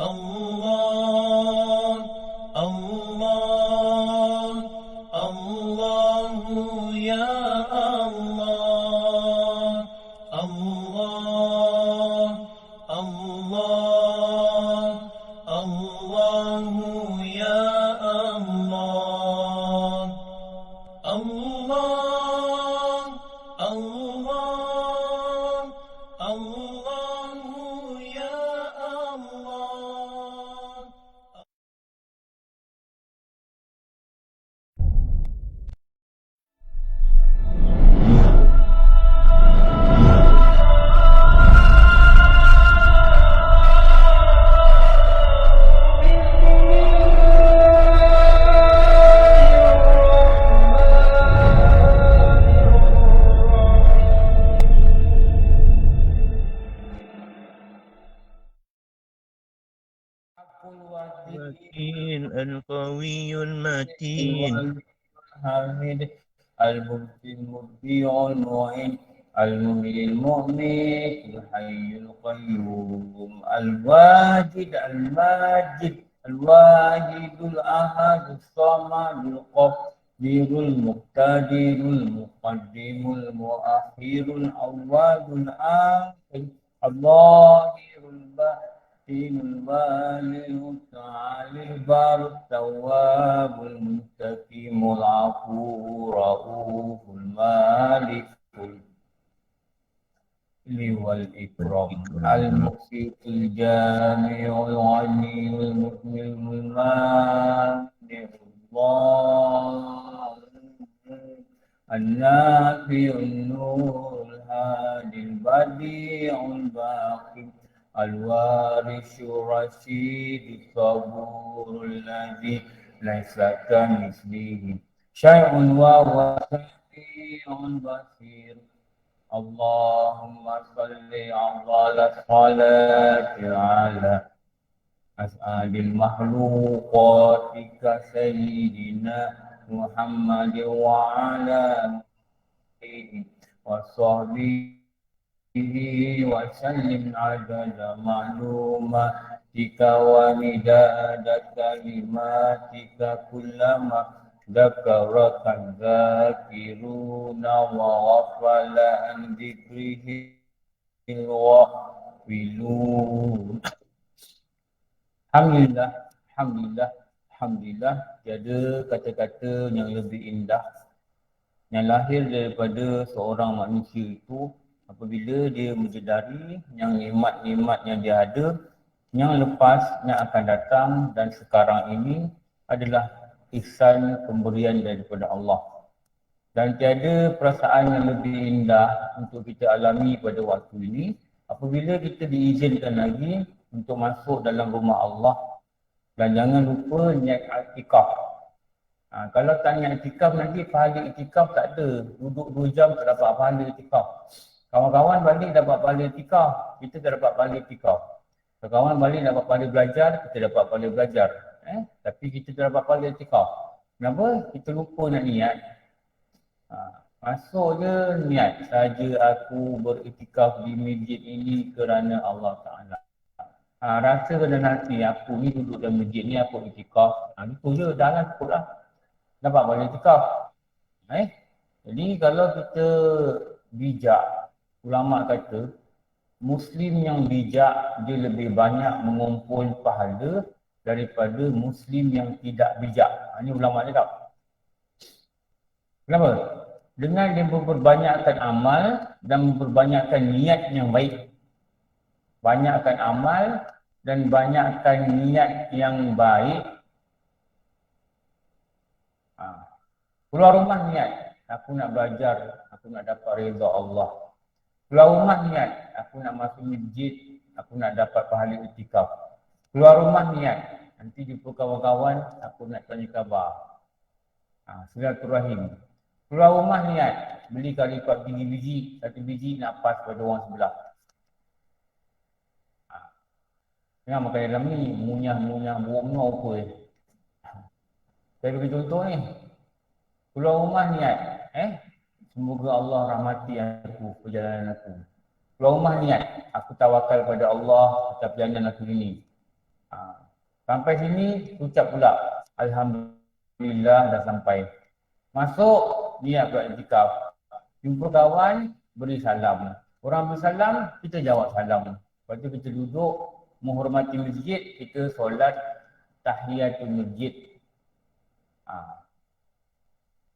الله الله الله يا الله الله الله الله يا الله الله الله الله يا الله. الوكيل القوي المتين الحميد المبدي المبدع المعين المحيي المميت الحي القيوم الواجد الماجد الواحد الأحد الصمد القدير المقتدر المقدم المؤخر الأول الآخر الظاهر الباطن البالي المتعالي البار التواب المنتقم العفو رؤوف المالك والإكرام المقسط الجامع الغني المكمل المانع الله النافع النور الهادي البديع الباقي الوارث الرشيد الصبور الذي ليس كمثله شيء وهو السميع البصير. اللهم صل على الصلاة على أسعد المخلوقات كسيدنا محمد وعلى آله وصحبه وسلم عدد معلوماتك ومداد كلماتك كلما ذكرك الذاكرون وغفل عن ذكره الغافلون. Alhamdulillah, Alhamdulillah, Alhamdulillah. Tiada kata-kata yang lebih indah yang lahir daripada seorang manusia itu apabila dia menyedari yang nikmat-nikmat yang dia ada, yang lepas, yang akan datang dan sekarang ini adalah ihsan pemberian daripada Allah. Dan tiada perasaan yang lebih indah untuk kita alami pada waktu ini apabila kita diizinkan lagi untuk masuk dalam rumah Allah. Dan jangan lupa niat i'tikaf. Kalau tak niat i'tikaf nanti pahala i'tikaf tak ada. Duduk 2 jam tak dapat pahala i'tikaf. Kawan-kawan balik dapat pahala i'tikaf, kita tak dapat pahala i'tikaf. Kawan balik dapat pahala belajar, kita dapat pahala belajar. Tapi kita tak dapat pahala i'tikaf. Kenapa? Kita lupa nak niat. Masuk je niat saja aku beriktikaf di masjid ini kerana Allah Ta'ala. Rasa dalam hati aku ni duduk dalam masjid ni aku iktikaf. Itu je, jangan cukup lah. Dapat pahala i'tikaf. Jadi kalau kita bijak, ulama kata, Muslim yang bijak dia lebih banyak mengumpul pahala daripada Muslim yang tidak bijak. Ini ulama cakap. Kenapa? Dengan dia memperbanyakkan amal dan memperbanyakkan niat yang baik. Banyakkan amal dan banyakkan niat yang baik. Keluar rumah niat, aku nak belajar, aku nak dapat redha Allah. Keluar rumah niat, aku nak masuk masjid, aku nak dapat pahala i'tikaf. Keluar rumah niat, nanti jumpa kawan-kawan, aku nak tanya khabar. Silaturahim. Keluar rumah niat, beli kali 4 biji, 1 biji nak pas pada orang sebelah. Jangan makan dalam ni, munyah-munyah, buruk-buruk apa Saya bagi contoh ni. Keluar rumah niat, semoga Allah rahmati aku, perjalanan aku. Keluar rumah niat, aku tawakal pada Allah atas perjalanan aku ini. Sampai sini ucap pula Alhamdulillah dah sampai. Masuk niat buat iktikaf. Jumpa kawan, beri salam. Orang beri salam, kita jawab salam. Lepas tu kita duduk menghormati masjid, kita solat tahiyatul masjid.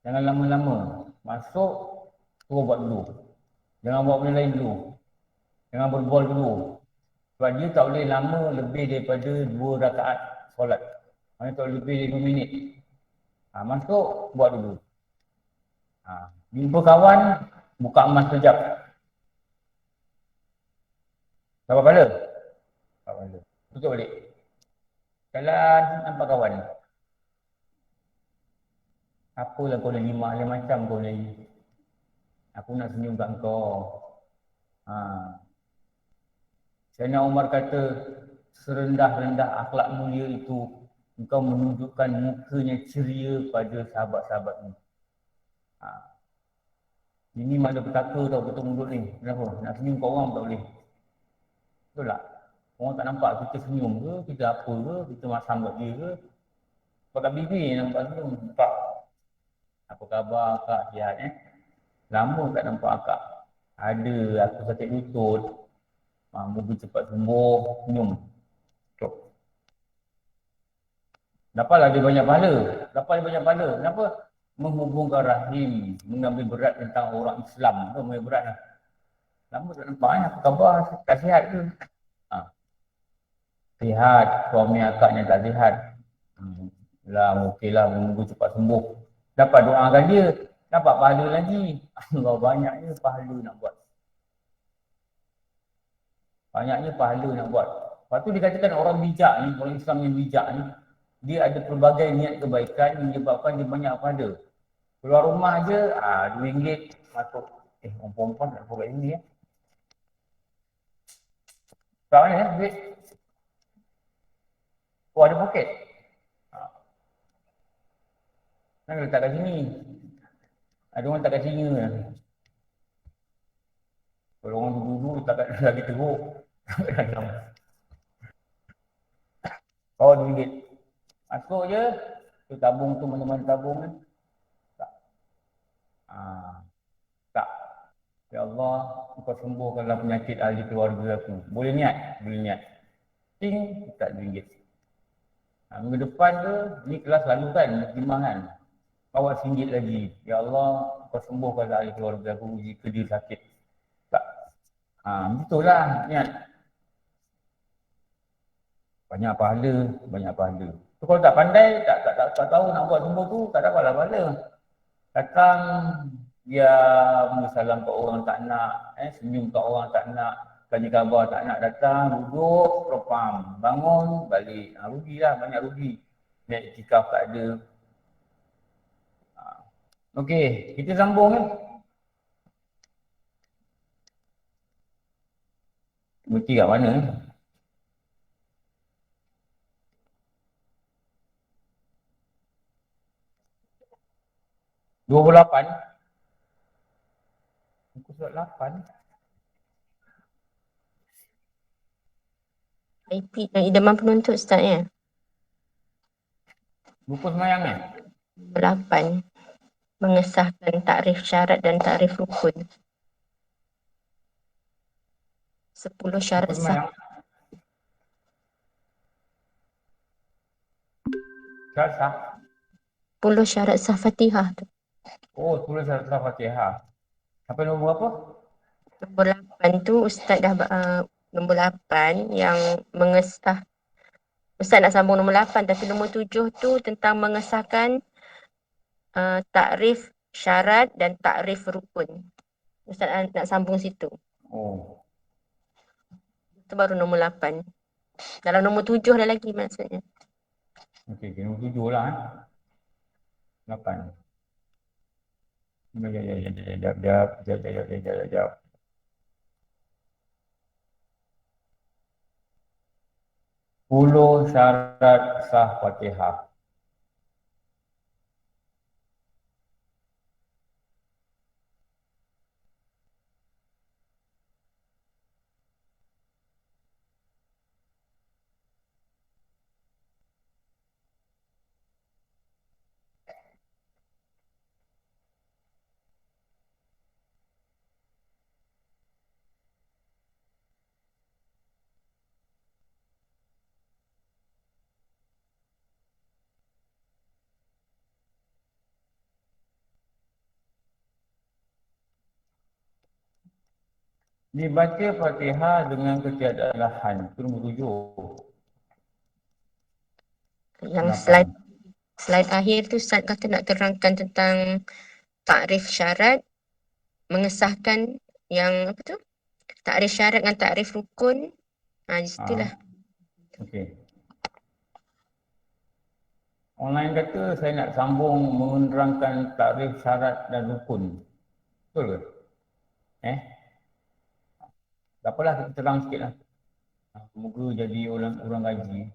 Jangan lama-lama. Masuk, suruh buat dulu. Jangan buat benda lain dulu. Jangan berbol dulu. Sebab dia tak boleh lama lebih daripada 2 rakaat solat. Maksudnya tak boleh lebih dari 2 minit. Masuk, buat dulu. Jumpa kawan, buka emas sekejap. Dapat pahala? Dapat pahala. Tutup balik. Jalan, nampak kawan. Apalah kau ni lima macam kau ni. Aku nak senyum kat kau. Sayyidina Umar kata, serendah-rendah akhlak mulia itu, engkau menunjukkan mukanya ceria pada sahabat-sahabatmu. Ini mana petaka tau betul mulut ni. Kenapa? Nak senyum kat orang tak boleh. Betul tak? Orang tak nampak kita senyum ke, kita apa ke, kita masam kat dia ke. Pakai bibir nampak senyum. Nampak. Apa khabar akak, sihat Lama tak nampak akak. Ada, aku sakit lutut. Moga cepat sembuh, senyum. Dapatlah dia banyak pahala. Kenapa? Menghubungkan rahim, mengambil berat tentang orang Islam. Itu mengambil berat lah. Lama tak nampak apa khabar, tak sihat ke? Sihat, suami akaknya tak sihat. Okeylah, menunggu cepat sembuh. Dapat doakan dia, dapat pahala lagi. Allah banyaknya pahala nak buat. Lepas tu dikatakan orang bijak ni, orang Islam yang bijak ni, dia ada pelbagai niat kebaikan yang menyebabkan dia banyak pahala. Keluar rumah je, RM2 masuk. Orang perempuan tak nampak kat sini Tak mana duit? Ada poket? Nak letak kat sini. Ada orang letak kat sini lah. Kalau orang dulu letak kat lagi teruk. Bawa RM2. Masuk je, tu tabung tu mana-mana tabung kan? Tak. Ya Allah, engkau sembuhkanlah penyakit ahli keluarga aku. Boleh niat? Ting, tak RM2. Minggu depan tu, ni kelas lalu kan, pertimbangan. Bawa RM1 lagi. Ya Allah, engkau sembuhkanlah ahli keluarga aku jika dia sakit. Tak. Begitulah niat. Banyak pahala. Tu kalau tak pandai, tak tahu nak buat semua tu, tak dapatlah pahala. Datang, dia salam kat orang tak nak, senyum kat orang tak nak, tanya khabar tak nak, datang, duduk, propam, bangun, balik. Rugilah, banyak rugi. Naik iktikaf tak ada. Okey, kita sambung kan? Berhenti kat mana? 28. Muka surat 8. IP idaman penuntut Ustaz ya. Buku semayang ni? 8. Mengesahkan takrif syarat dan takrif rukun. 10 syarat Buku sah. semayang? Syarat sah? 10 syarat sah Fatihah tu. Oh, 10 syarat sah Fatihah. Sampai nombor apa? Nombor 8 tu Ustaz dah nombor 8 yang mengesah. Ustaz nak sambung nombor 8 tapi nombor 7 tu tentang mengesahkan takrif syarat dan takrif rukun. Ustaz nak sambung situ. Oh. Itu baru nombor 8. Dalam nombor 7 ada lagi maksudnya. Okey, nombor 7 lah 8. Jap. 10 syarat sah Fatihah. Dibaca Fatihah dengan ketiadaan lahan. Itu nombor 7. Yang 8. slide akhir tu Ustaz kata nak terangkan tentang takrif syarat, mengesahkan yang apa tu? Takrif syarat dengan takrif rukun. Di situlah. Okey. Online kata saya nak sambung menerangkan takrif syarat dan rukun. Betul ke? Tak apalah, kita terang sikit lah. Semoga jadi orang gaji.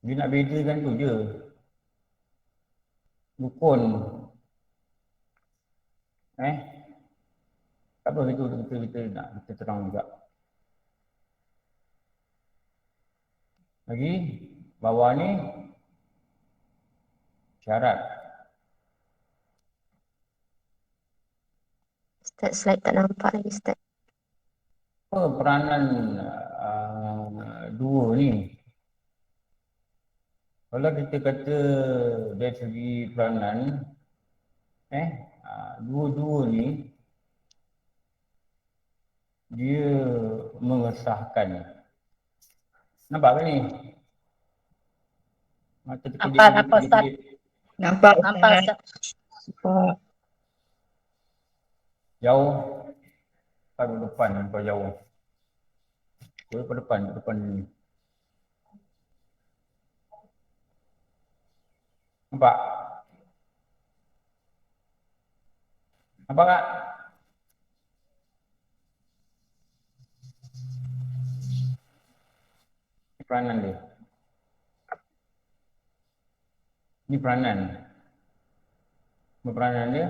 Dia nak bedakan tu je. Rukun. Tak apa, kita nak kita terang juga. Lagi, bawah ni syarat. Ustaz, slide tak nampak lagi Ustaz. Apa peranan dua ni? Kalau kita kata dari segi peranan, dua-dua ni dia mengesahkan. Nampak ke ni? Mata Nampak Ustaz. Nampak Ustaz. Jauh. Pada depan, nampak jauh. Ke depan ni. Nampak? Nampak tak? Peranan dia. Ini peranan. Peranan dia.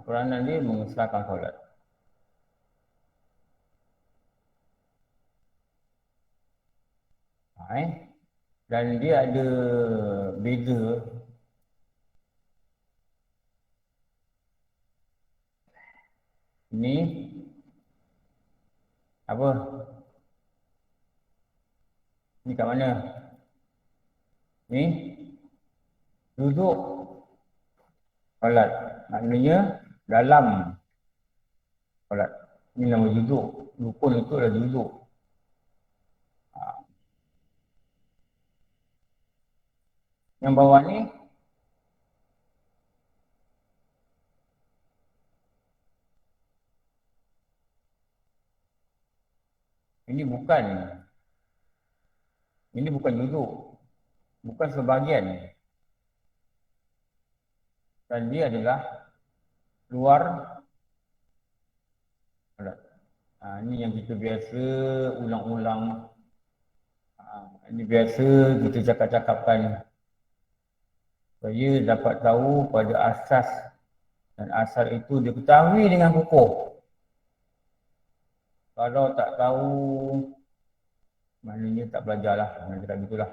Peranan dia mengesahkan solat. Dan dia ada beza ni apa? Ni kat mana? Ni duduk solat. Maknanya dalam solat. Ini nama duduk. Rukun itu adalah duduk. Yang bawah ni ini bukan duduk. Bukan sebahagian. Dan dia adalah luar solat. Ini yang kita biasa ulang-ulang. Ini biasa kita cakap-cakapkan. Supaya dapat tahu pada asas dan asal itu diketahui dengan kukuh. Kalau tak tahu, maknanya tak belajarlah. Macam cakap gitulah.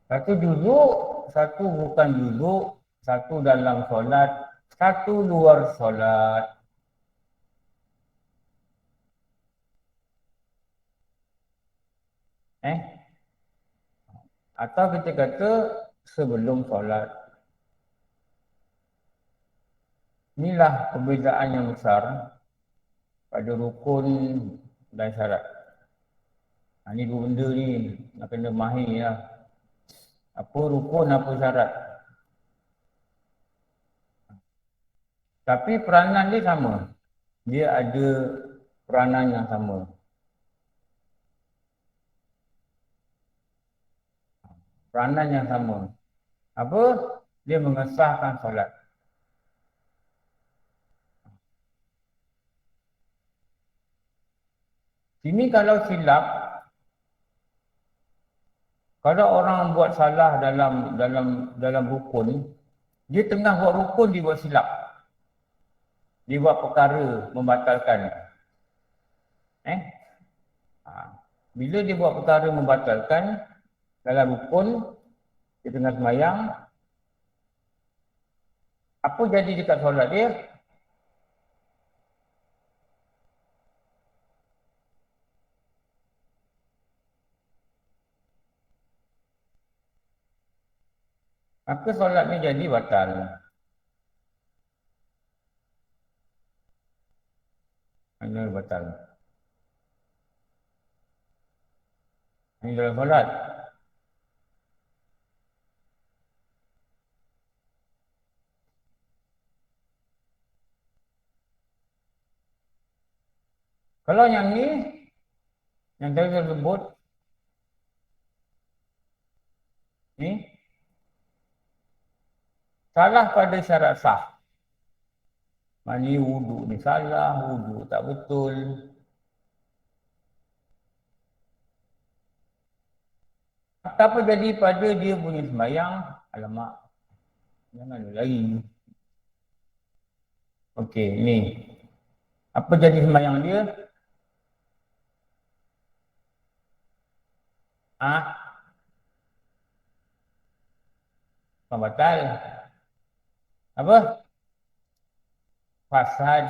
Satu duduk, satu bukan duduk, satu dalam solat, satu luar solat. Atau kita kata sebelum solat. Inilah perbezaan yang besar pada rukun dan syarat. Ini dua benda ni nak kena mahir lah. Apa rukun, apa syarat. Tapi peranan dia sama. Dia ada peranan yang sama. Peranan yang sama. Apa? Dia mengesahkan solat. Sini kalau silap, kalau orang buat salah dalam rukun, dia tengah buat rukun, dia buat silap. Dia buat perkara membatalkan. Bila dia buat perkara membatalkan dalam rukun, dia tengah sembahyang, apa jadi dekat solat dia? maka solatnya jadi batal. Hanya batal. Ini dalam solat. Kalau yang ni, yang tadi saya sebut, ni, salah pada syarat sah. Maknanya wuduk ni salah, wuduk tak betul. Apa jadi pada dia punya sembahyang? Alamak, jangan lari. Okey, ni. Apa jadi sembahyang dia? Batal. Apa? Fasad.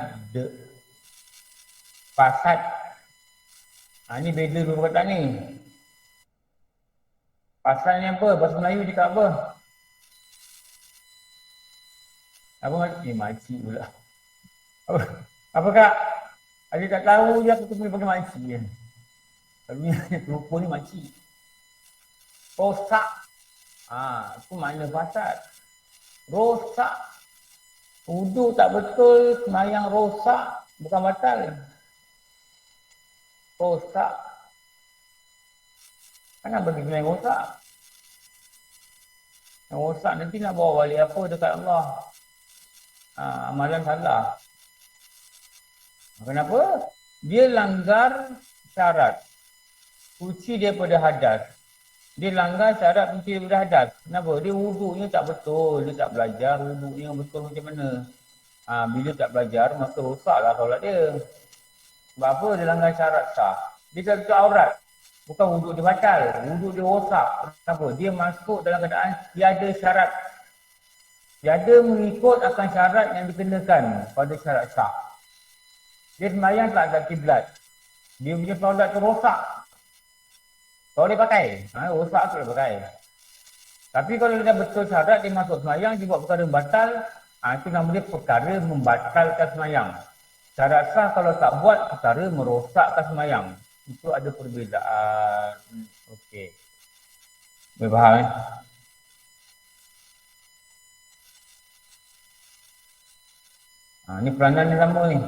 Fasad. Ni beza dua perkataan ni. Fasad ni apa? Bahasa Melayu cakap apa? Apa makcik? Makcik pula. Apa kak? Adik tak tahu je aku boleh pakai makcik je. Selalunya rupa ni makcik. Rosak. Itu makna fasad. Rosak. Wuduk tak betul, sembahyang rosak, bukan batal. Rosak. Kenapa bagi sembahyang rosak? Yang rosak nanti nak bawa balik apa dekat Allah? Amalan salah. Kenapa? Dia langgar syarat. Suci daripada hadas. Dia langgar syarat suci daripada hadas. Kenapa? Dia wuduknya tak betul. Dia tak belajar wuduknya betul macam mana. Bila tak belajar, maka rosaklah solat dia. Sebab apa? Dia langgar syarat sah. Dia tak tutup aurat. Bukan wuduk dia batal. Wuduk dia rosak. Kenapa? Dia masuk dalam keadaan tiada syarat. Tiada mengikut akan syarat yang dikenakan pada syarat sah. Dia sembahyang tak ada kiblat. Dia punya solat tu rosak. Kalau dia pakai, rosak tu dia pakai. Tapi kalau dia dah betul syarat, dia masuk sembahyang, dia buat perkara batal, itu nama dia perkara membatalkan sembahyang. Syarat sah kalau tak buat, perkara merosakkan sembahyang. Itu ada perbezaan. Okey. Boleh faham ni peranan yang sama ni.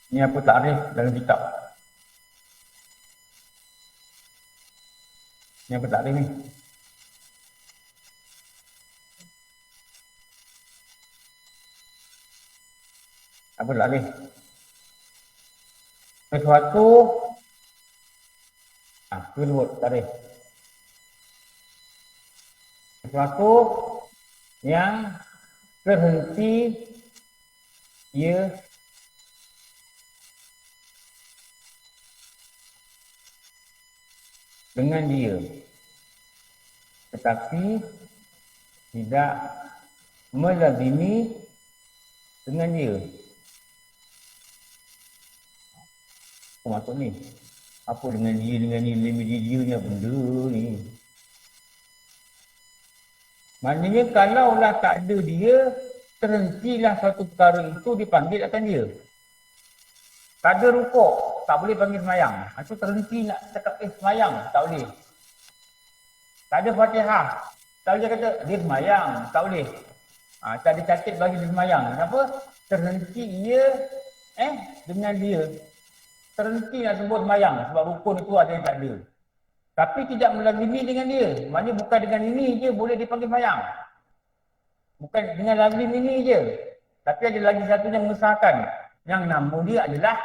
Ni apa takrif dalam kitab. Ni apa takrif ni? Apa takrif? Sesuatu kedua takrif. Sesuatu yang terhenti ia dengan dia, tetapi tidak melazimi dengan dia. Apa maksud ni? Apa dengan dia ni benda ni? Maknanya kalaulah tak ada dia, terhentilah satu perkara itu dipanggil akan dia. Tak ada rukuk, tak boleh panggil semayang. Itu terhenti nak cakap semayang, tak boleh. Tak ada Fatihah, tak boleh kata dia semayang, tak boleh. Tak ada catat bagi dia semayang. Kenapa? Terhenti ia dengan dia. Terhenti nak sebut semayang sebab rukun itu ada yang tak ada. Tapi tidak melazimi dengan dia. Maknanya bukan dengan ini je boleh dipanggil semayang. Bukan dengan lazim ini je. Tapi ada lagi satu yang mengesahkan. Yang nama dia adalah,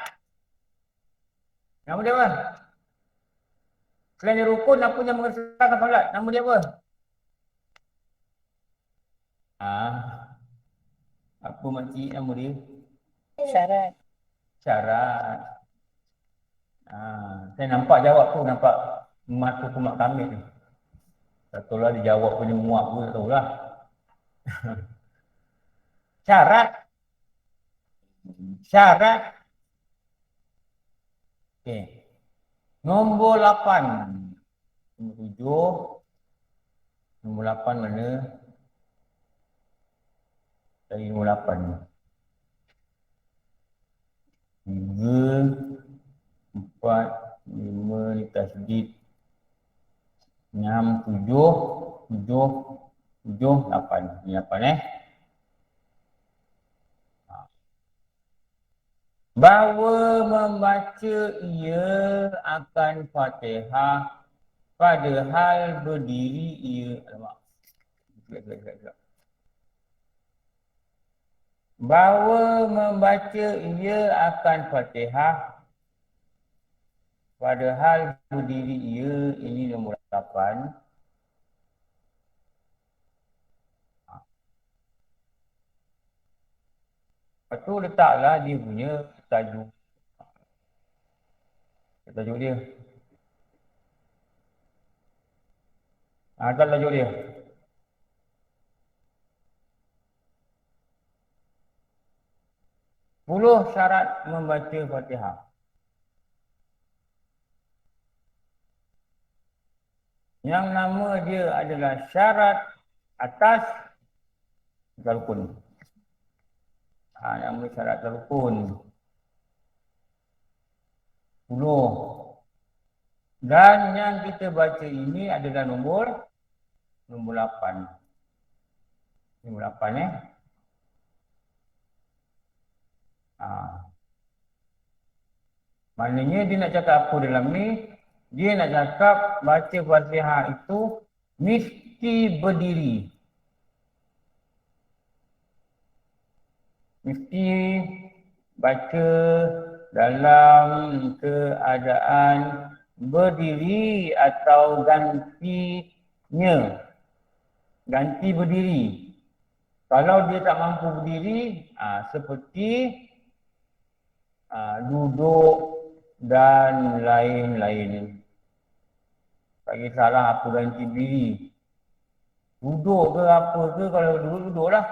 nama dia apa? Selain rukun, apa yang mengesahkan solat? Nama dia apa? Apa makcik nama dia? Syarat. Syarat. Saya nampak jawab tu, nampak mata kumat kami ni. Tak tahu lah dia jawab punya muak pun, tak tahu lah. Syarat. Syarat. Okey. Nombor 8. Nombor 7. Nombor 8 mana? Dari nombor 8 ni. 3, 4, 5 ni tasdid. 6, 7, 8. Ni 8 Bahawa membaca ia akan Fatihah pada hal berdiri ia. Alamak. Gelap. Bahawa membaca ia akan Fatihah pada hal berdiri ia. Ini nombor 8. Lepas tu letaklah dia punya tajuk. Tajuk dia. Letak tajuk dia. Puluh syarat membaca Fatihah. Yang nama dia adalah syarat atas rukun. Nama syarat rukun. 10. Dan yang kita baca ini adalah nombor 8. Nombor 8 Maknanya dia nak cakap apa dalam ni? Dia nak cakap baca Fatihah itu mesti berdiri. Mesti baca dalam keadaan berdiri atau gantinya. Ganti berdiri. Kalau dia tak mampu berdiri, seperti duduk dan lain-lain. Tak kisahlah apa ganti berdiri. Duduk ke apa ke, kalau duduk-duduklah.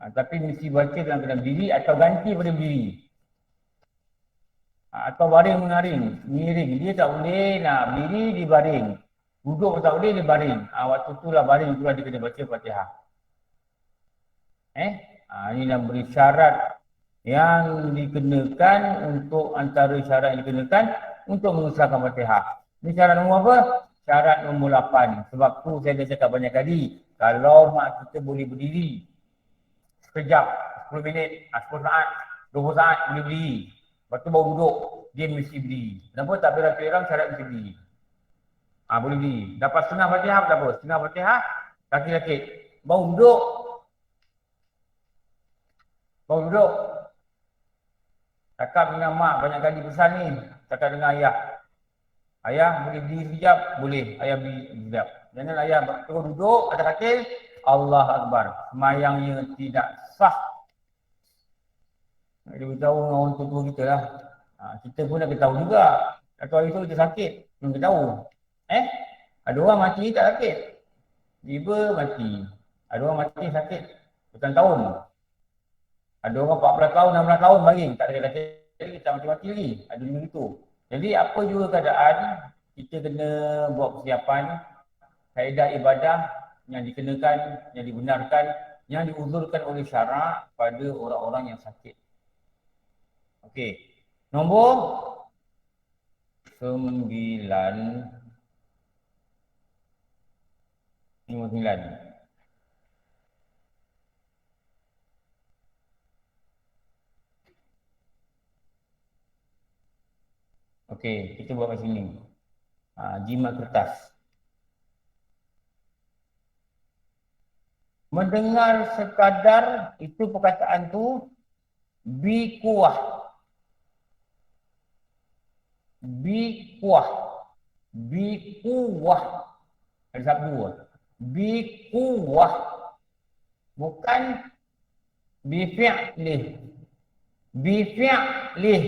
Tapi mesti baca dalam keadaan berdiri atau ganti pada berdiri. Atau baring mengaring, miring. Dia tak boleh nak berdiri, dia baring. Duduk pun tak boleh, dia baring. Waktu itulah baring, itulah dia kena baca Fatihah. Ini nak beri syarat yang dikenakan untuk antara syarat yang dikenakan untuk mengesahkan Fatihah. Ini syarat nombor apa? Syarat nombor 8. Sebab tu saya dah cakap banyak kali. Kalau mak kita boleh berdiri sekejap, 10 minit, 10 saat, 20 saat boleh berdiri. Lepas tu baru duduk, dia mesti berdiri. Kenapa tak berat-berat syarat mesti berdiri? Boleh berdiri. Dapat setengah Fatihah tak apa? Setengah Fatihah, kaki sakit. Baru duduk. Cakap dengan mak banyak kali pesan ni. Cakap dengan ayah. Ayah boleh berdiri sekejap? Boleh. Ayah berdiri sekejap. Jangan ayah terus duduk atas katil. Allah Akbar. Semayangnya tidak sah. Dia beritahu dengan orang tua kita lah. Kita pun nak ketahui juga. Atau hari tu kita sakit. Belum ketahu. Ada orang mati tak sakit. Tiba mati. Ada orang mati sakit bertahun-tahun. Ada orang 14 tahun, 16 tahun baring. Tak ada sakit. Kita mati-mati lagi. Ada begitu. Jadi apa juga keadaan, kita kena buat persiapan. Kaedah ibadah yang dikenakan, yang dibenarkan, yang diuzurkan oleh syarak pada orang-orang yang sakit. Okey. Nombor 9. Nombor 9. Okey, kita buat kat sini. Jimat kertas. Mendengar sekadar itu perkataan tu bikuah. Bikuah. Ada sabdu. Bikuah. Bukan bifi'lih. Bifi'lih.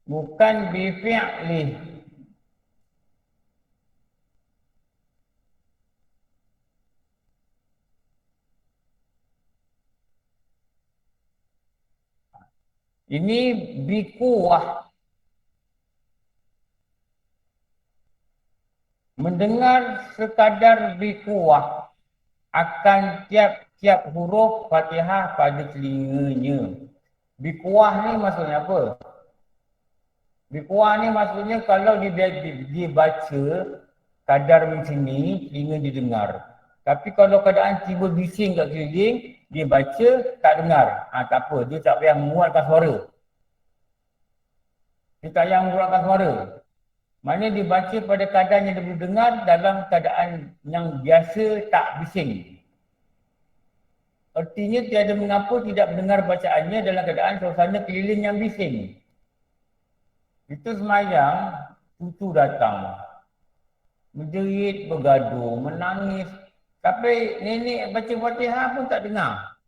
Bukan bifi'lih. Ini bikuah. Mendengar sekadar bikuah akan tiap-tiap huruf Fatihah pada telinganya. Bikuah ni maksudnya apa? Bikuah ni maksudnya kalau dia baca kadar macam ni, telinga dia dengar. Tapi kalau keadaan tiba bising kat keliling, dia baca tak dengar. Tak apa, dia tak payah menguatkan suara. Dia tak payah menguatkan suara. Maknanya dia baca pada keadaan yang dia boleh dengar dalam keadaan yang biasa tak bising. Artinya tiada mengapa tidak mendengar bacaannya dalam keadaan suasana keliling yang bising. Itu semayang, cucu datang. Menjerit, bergaduh, menangis. Tapi nenek baca Fatihah pun tak dengar.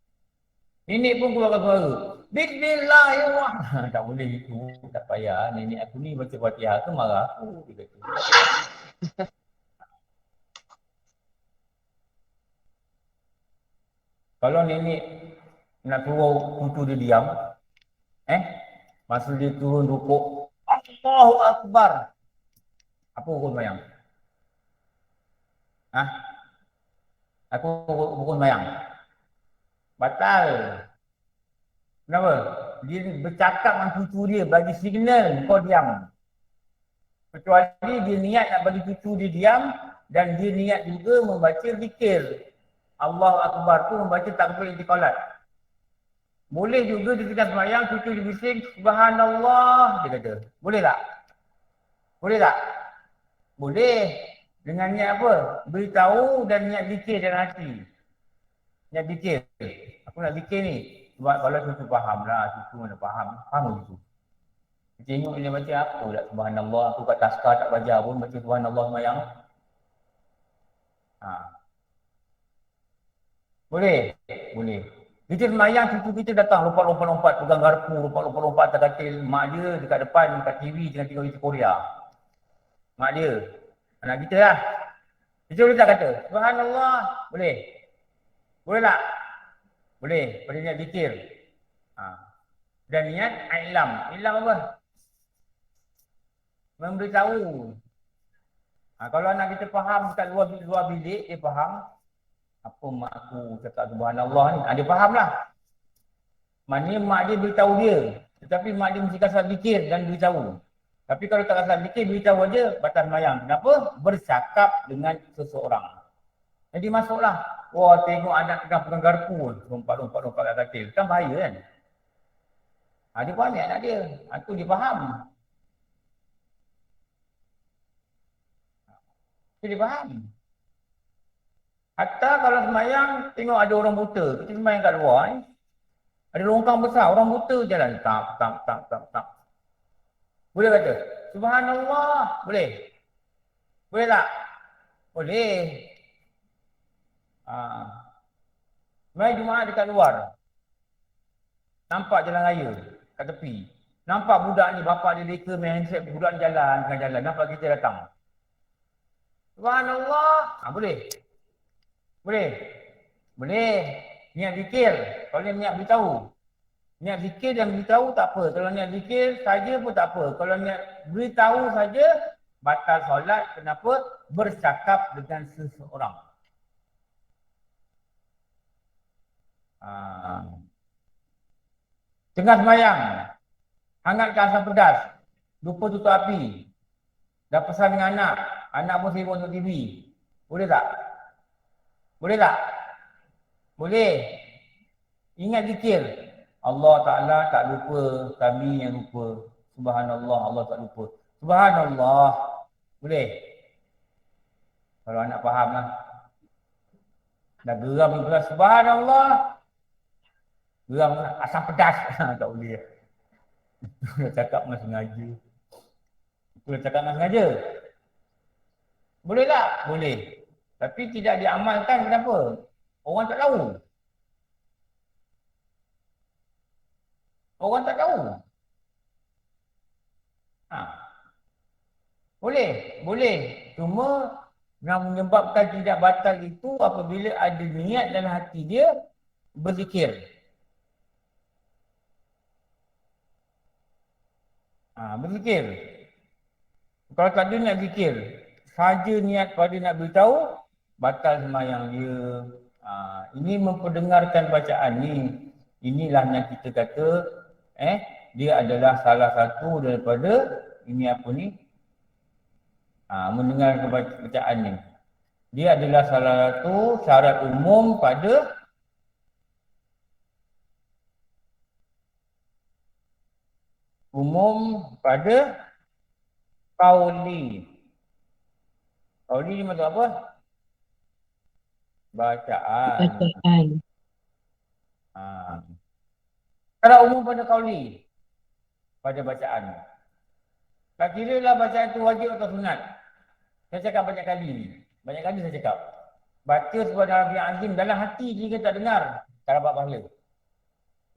Nenek pun keluarkan suara. Bismillahirrahmanirrahim. Tak boleh itu, tak payah. Nenek aku ni baca Fatihah ke marah aku. Dia kata. Kalau nenek nak suruh cucu dia diam, masa dia turun rukuk, Allahu Akbar. Apa hukum sembahyang? Aku hukum sembahyang. Batal. Kenapa? Dia bercakap dengan cucu dia, bagi signal kau diam. Kecuali dia niat nak bagi cucu dia diam dan dia niat juga membaca zikir. Allahu Akbar tu membaca takbir intiqalat. Boleh juga di tengah sembahyang cucu dia bising, Subhanallah, dia kata. Boleh tak? Boleh tak? Boleh. Dengan niat apa? Beritahu dan niat zikir dalam hati. Niat zikir. Aku nak zikir ni. Sebab kalau cucu faham lah, cucu mana faham. Faham cucu. Tengok dia baca apa tak Subhanallah. Aku kat taskar tak baca pun baca Subhanallah sembahyang. Boleh? Boleh. Kita sembahyang, cucu kita datang lompat-lompat, pegang garpu, lompat-lompat atas katil. Mak dia dekat depan, dekat TV, tengah tengok YouTube Korea. Mak dia. Anak kita lah. Kita boleh tak kata? Subhanallah. Boleh? Boleh tak? Boleh. Pada niat zikir. Dan niat ilam. Ilam apa? Memberitahu. Kalau anak kita faham dekat luar bilik, dia faham. Apa mak aku cakap Subhanallah ni? Dia faham lah. Maknanya mak dia beritahu dia. Tetapi mak dia mesti kasar zikir dan beritahu. Tapi kalau tak kasar zikir, beritahu aja batas sembahyang. Kenapa? Bercakap dengan seseorang. Jadi masuklah. Wah, tengok anak tengah pegang garpu. Lompat-lompat kat katil. Kan bahaya kan? Dia faham anak dia. Itu dia faham. Itu dia faham. Hatta kalau sembahyang, tengok ada orang buta. Kita sembahyang kat luar. Ada longkang besar. Orang buta jalan. Tak. Boleh kata? Subhanallah. Boleh? Boleh tak? Boleh. Sembahyang Jumaat dekat luar. Nampak jalan raya kat tepi. Nampak budak ni, bapak dia leka main handset, budak ni jalan, tengah jalan. Nampak kita datang. Subhanallah. Boleh? Boleh? Boleh. Niat zikir. Kalau niat beritahu. Niat zikir dan beritahu tak apa. Kalau niat zikir saja pun tak apa. Kalau niat beritahu saja, batal solat. Kenapa? Bercakap dengan seseorang. Tengah sembahyang. Hangatkan asam pedas. Lupa tutup api. Dah pesan dengan anak. Anak pun sibuk tengok TV. Boleh tak? Boleh tak? Boleh. Ingat zikir. Allah Ta'ala tak lupa, kami yang lupa. Subhanallah, Allah tak lupa. Subhanallah. Boleh? Kalau anak faham lah. Dah geram pula, Subhanallah. Geram asam pedas. Tak boleh. Itu dah cakap dengan sengaja. Itu dah cakap dengan sengaja. Boleh tak? Boleh. Tapi tidak diamalkan, kenapa? Orang tak tahu. Orang tak tahu. Boleh, boleh. Cuma yang menyebabkan tidak batal itu apabila ada niat dalam hati dia berzikir. Berzikir. Kalau tak ada nak zikir, saja niat pada nak beritahu, batal sembahyang dia. Ini memperdengarkan bacaan ni. Inilah yang kita kata, dia adalah salah satu daripada, ini apa ni? Mendengarkan bacaan ni. Dia adalah salah satu syarat umum pada qauli. Qauli ni maksud apa? Bacaan. Syarat umum pada qauli, pada bacaan. Tak kira lah bacaan tu wajib atau sunat. Saya cakap banyak kali ni. Banyak kali saya cakap. Baca subhanallah azim dalam hati jika tak dengar, tak dapat pahala.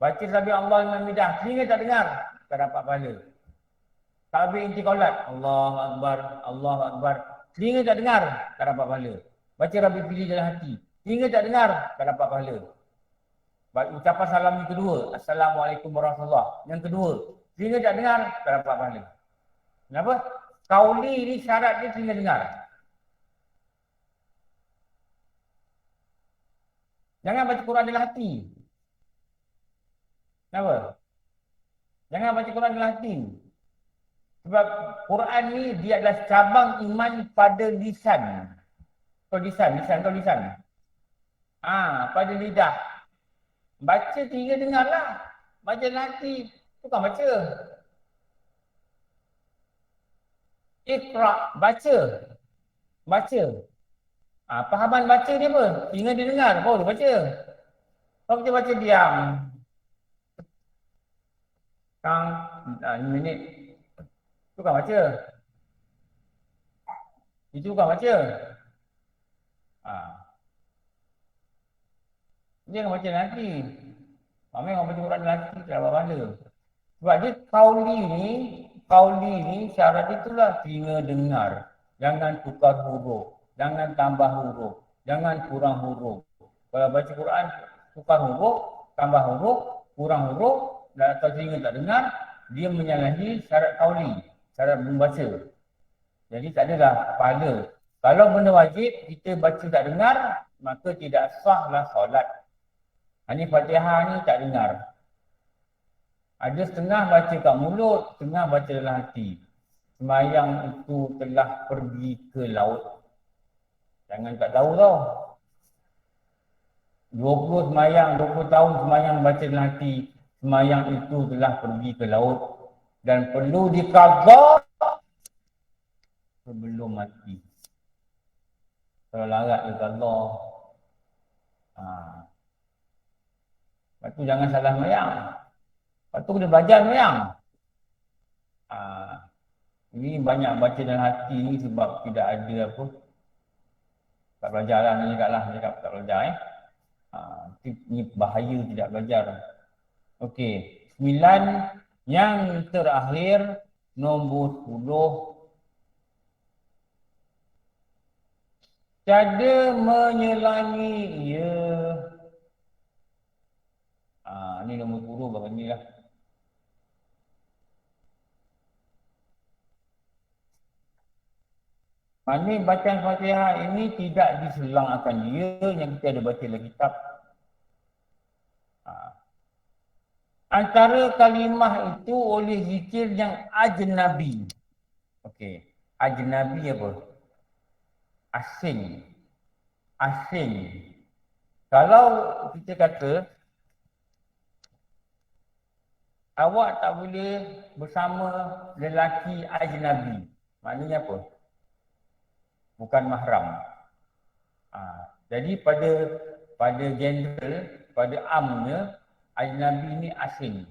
Baca sabi Allah liman hamidah, telinga tak dengar, tak dapat pahala. Takbir intiqalat, Allahu Akbar, Allahu Akbar, telinga tak dengar, tak dapat pahala. Baca Rabbi pilih dalam hati, telinga tak dengar, tak dapat pahala. Ucapan salam yang kedua, Assalamualaikum warahmatullahi. Yang kedua, telinga tak dengar, tak dapat pahala. Kenapa? Qauli ni syarat dia telinga dengar. Jangan baca Quran dalam hati. Kenapa? Jangan baca Quran dalam hati. Sebab Quran ni dia adalah cabang iman pada lisan. Lisan. Pada lidah. Baca telinga dengarlah. Baca dalam hati, bukan baca. Iqra, baca. Pahaman baca dia apa? Telinga dia dengar, baru dia baca. Kalau kita baca diam. Kang, 5 minit. Itu bukan baca. Itu bukan baca. Dia akan baca nanti. Ramai orang baca Quran nanti, tak dapat pahala. Sebab dia qauli ni syarat itulah telinga dengar. Jangan tukar huruf. Jangan tambah huruf. Jangan kurang huruf. Kalau baca Quran, tukar huruf, tambah huruf, kurang huruf, atau telinga tak dengar, dia menyalahi syarat qauli, syarat membaca. Jadi tak adalah pahala. Kalau benda wajib, kita baca tak dengar, maka tidak sahlah solat. Ini Fatihah ni tak dengar. Ada setengah baca kat mulut, setengah baca dalam hati. Sembahyang itu telah pergi ke laut. Jangan tak tahu tau. 20 sembahyang, 20 tahun sembahyang baca dalam hati. Sembahyang itu telah pergi ke laut. Dan perlu dikagak sebelum mati. Kalau larat ke Allah. Lepas tu jangan salah sembahyang. Lepas tu kena belajar sembahyang. Ini banyak baca dalam hati ni sebab tidak ada apa. Tak belajar lah, ni cakap tak belajar ini bahaya tidak belajar. Okey, 9 yang terakhir, nombor 10. Tiada menyelangi ia. Ni nombor 10 baru ni lah. Maknanya bacaan Fatihah ini tidak diselang akan dia yang kita ada baca dalam kitab. Antara kalimah itu oleh zikir yang ajnabi. Okey, ajnabi apa? Asing. Kalau kita kata awak tak boleh bersama lelaki ajnabi, maknanya apa? Bukan mahram. Jadi pada general, pada amnya, ajnabi ni asing.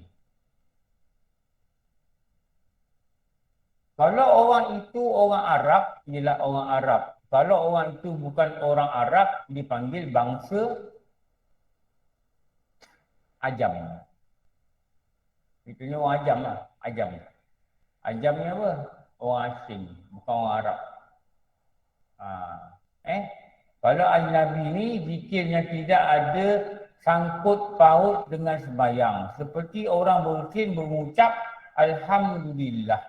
Kalau orang itu orang Arab, ialah orang Arab. Kalau orang itu bukan orang Arab, dipanggil bangsa Ajam. Itunya orang Ajam lah. Ajam ni apa? Orang asing, bukan orang Arab. Kalau ajnabi ni zikirnya tidak ada sangkut paut dengan sembahyang. Seperti orang bersin mengucap Alhamdulillah.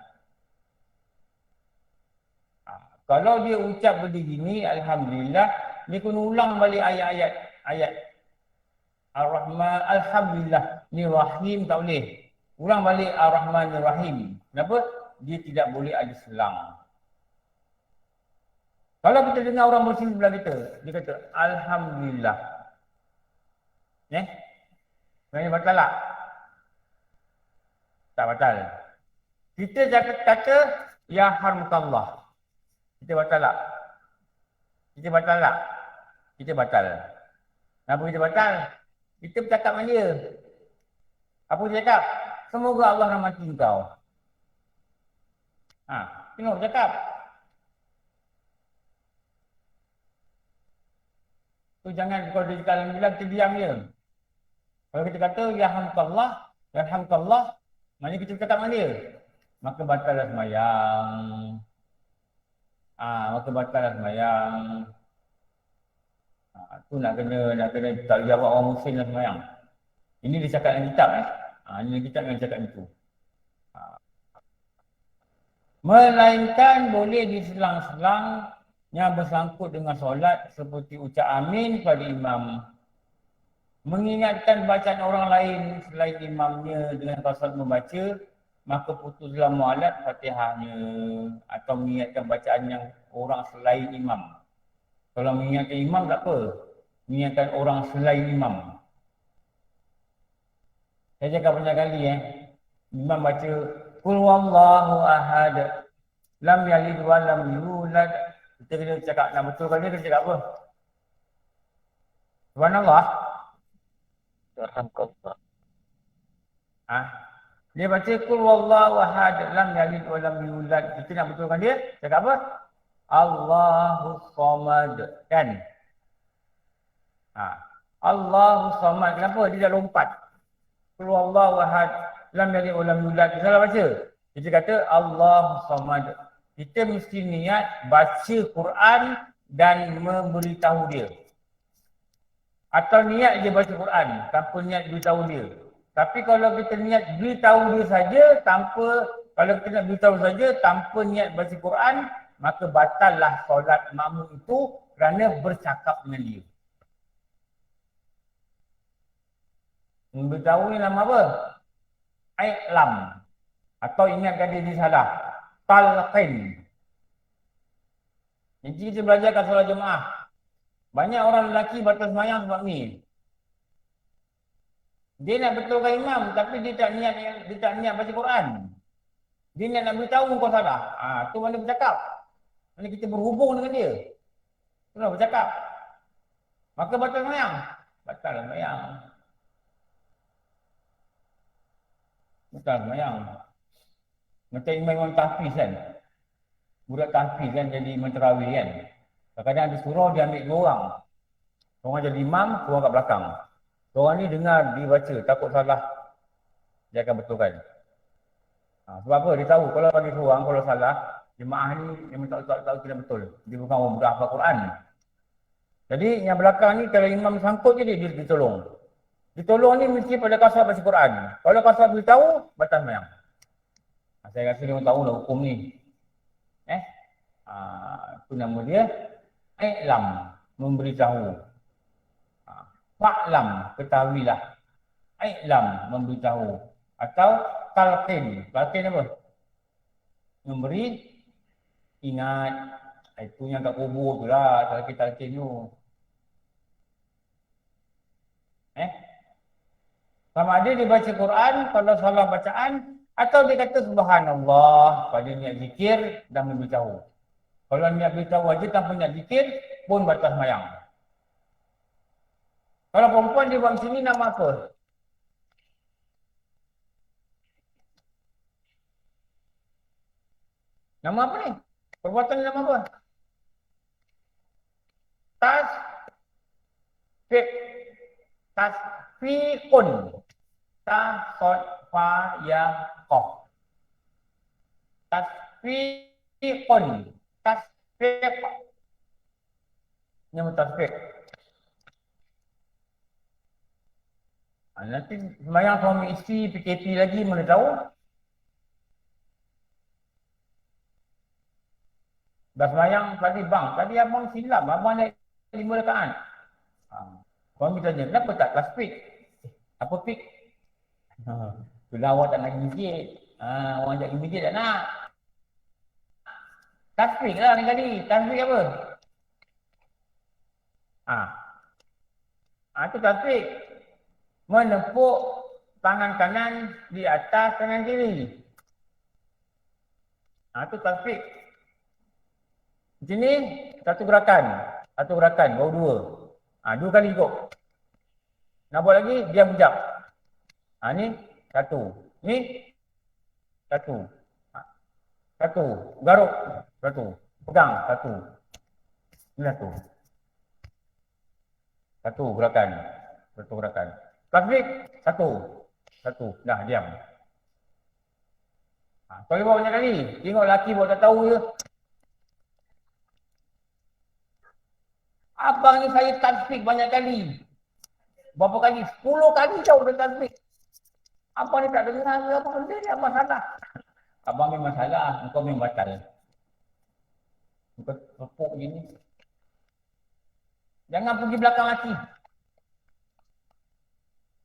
Kalau dia ucap begini, Alhamdulillah, dia kena ulang balik ayat Ar-Rahman, Alhamdulillah. Ni Rahim tak boleh. Ulang balik Ar-Rahman Ar-Rahim. Kenapa? Dia tidak boleh ada selang. Kalau kita dengar orang muslim sebelah kita, dia kata Alhamdulillah. Sebenarnya batal tak? Tak batal. Kita kata Ya Harmukallah. Kita batal tak? Kita batal tak? Kita batal. Kenapa kita batal? Kita bercakap dengan dia. Apa dia cakap? Semoga Allah rahmati engkau. Tengok cakap. Tu jangan kalau dia cakap Alhamdulillah, kita diam je. Kalau kita kata Ya Hamdallah, maknanya kita cakap dengan dia. Maka batallah sembahyang. Maka batallah sembahyang. Tu nak kena tak jawab orang muslim lah sembahyang. Ini dia cakap dalam kitab ini kitab yang cakap itu. Melainkan boleh diselang-selang yang bersangkut dengan solat seperti ucap amin pada imam. Mengingatkan bacaan orang lain selain imamnya dengan kasar membaca, maka putuslah mualat Fatihahnya, atau mengingatkan bacaan yang orang selain imam. Kalau mengingatkan imam tak apa, mengingatkan orang selain imam. Saya cakap banyak kali imam baca Qul wallahu ahad, lam yalid wa lam yulad. Kita kena cakap, nak betulkan dia, kita cakap apa? Subhanallah. Alhamdulillah. Dia baca Qul wallahu ahad, lam yalid wa lam yulad. Kita nak betulkan dia, cakap apa? Allahus samad. Kan? Allahus samad. Kenapa? Dia dah lompat. Qul wallahu ahad, lam yalid wa lam yulad. Dia salah baca. Kita kata Allahus samad. Kita mesti niat baca Quran dan memberitahu dia. Atau niat je baca Quran tanpa niat beritahu dia. Tapi kalau kita niat beritahu dia saja kalau kita nak beritahu saja tanpa niat baca Quran, maka batallah solat makmum itu kerana bercakap dengan dia. Memberitahu ni nama apa? I'lam. Atau ingatkan dia salah. Talqin. Jadi kita belajar kat solat jemaah. Banyak orang lelaki batal sembahyang sebab ni. Dia nak betulkan imam tapi dia tak niat baca Quran. Dia nak beritahu kau salah. Tu mana bercakap. Mana kita berhubung dengan dia. Itulah bercakap. Maka batal sembahyang. Batal sembahyang. Batal sembahyang. Macam imam tahfiz kan. Budak tahfiz kan jadi imam tarawih kan. Kadang-kadang ada surau dia ambil 2 orang. Seorang jadi imam, seorang kat belakang. Seorang ni dengar dia baca, takut salah. Dia akan betulkan. Sebab apa? Dia tahu kalau bagi seorang, kalau salah, jemaah ni memang tak kira betul. Dia bukan orang mudah hafal Quran. Jadi yang belakang ni kalau imam sangkut je dia ditolong. Ditolong ni mesti pada kasar baca Quran. Kalau kasar beritahu, batal sembahyang. Saya rasa dia orang tahu lah hukum ni. Itu nama dia I'lam, memberitahu. Fa'lam, ketahuilah. I'lam, memberitahu. Atau talqin. Talqin apa? Memberi ingat. Itu yang kat kubur tu lah, talqin tu. Sama ada dia baca Quran, kalau salah bacaan, atau dia kata subhanallah pada niat zikir dan memberitahu. Kalau niat beritahu aja tanpa niat zikir pun batal sembahyang. Kalau perempuan dia buat macam ni nama apa? Nama apa ni? Perbuatan ni nama apa? Tasfiqun. Tasfiyaqah. Tasfiqun. Tasfiq. Nama tasfiq. Nanti sembahyang suami isteri PKP lagi mana tahu. Dah semayang tadi bang, tadi abang silap, abang naik 5 rakaat. Suami tanya, kenapa tak kelas fik? Apa fik? Sudah awak tak nak pergi masjid. Orang tak pergi masjid tak nak. Tasfik lah lain kali. Tasfik apa? Itu tasfik. Menepuk tangan kanan di atas tangan kiri. Itu tasfik. Macam ni, satu gerakan. Baru dua. Dua kali ikut. Nak buat lagi, diam kejap. Ni, satu. Ni, satu. Satu. Garuk. Satu. Pegang. Satu. Ni satu. Satu gerakan. Tasbih. Satu. Dah, diam. Kau buat banyak kali. Tengok lelaki buat tak tahu je. Abang ni saya tasbih banyak kali. Berapa kali? 10 kali jauh dia tasbih. Abang ni tak dengar ke apa benda ni? Abang salah. Abang memang salah. Engkau memang batal. Engkau tepuk gini. Jangan pergi belakang laki.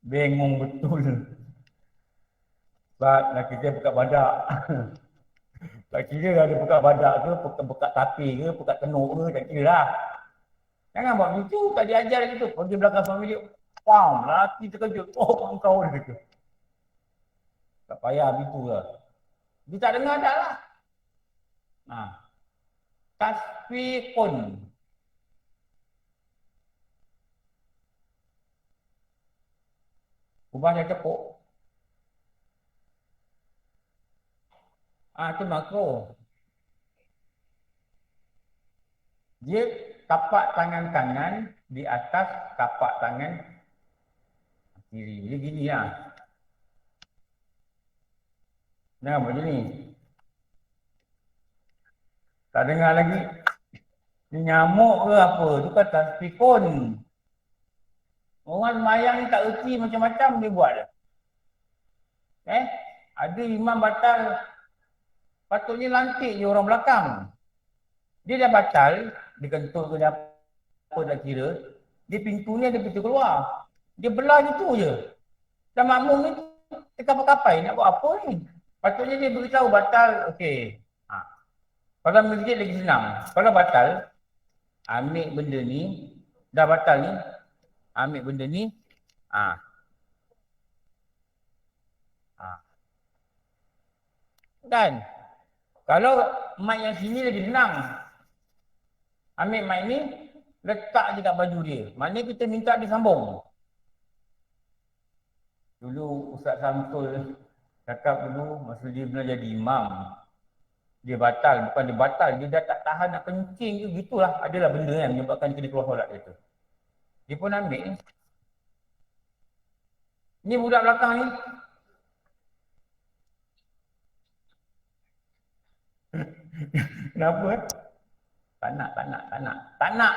Bengong betul. Sebab laki dia buka badak. Laki dia ada buka badak ke, buka tapi ke, buka tenuk ke, tak kira lah. Jangan buat begitu, tak diajar gitu. Pergi belakang suami dia. Wah, laki terkejut. Oh, engkau dia kata. Tak payah begitu lah. Dia tak dengar dah lah. Tasfiqun. Ubah dia tepuk. Itu makro. Dia tapak tangan kanan di atas tapak tangan kiri. Dia gini lah. Jangan buat macam ni. Tak dengar lagi. Ni nyamuk ke apa? Tu kan tasfikun. Orang semayang ni tak erti macam-macam dia buat. Ada imam batal. Patutnya lantik je orang belakang. Dia dah batal. Dia kentut ke dia apa tak kira. Dia pintu ni ada pintu keluar. Dia belah gitu je. Dan makmum ni terkapai-kapai nak buat apa ni. Patutnya dia beritahu batal. Okey. Kalau masjid lagi senang. Kalau batal, ambil benda ni. Dah batal ni. Ambil benda ni. Dan kalau mic yang sini lagi senang. Ambil mic ni, letak je kat baju dia. Maknanya kita minta dia sambung. Dulu Ustaz Samsul cakap dulu masa dia pernah jadi imam. Dia batal, bukan dia batal, dia dah tak tahan nak kencing ke, gitulah. Adalah benda yang menyebabkan kena keluar solat dia tu. Dia pun ambil ni. Ni budak belakang ni. Kenapa? Tak nak.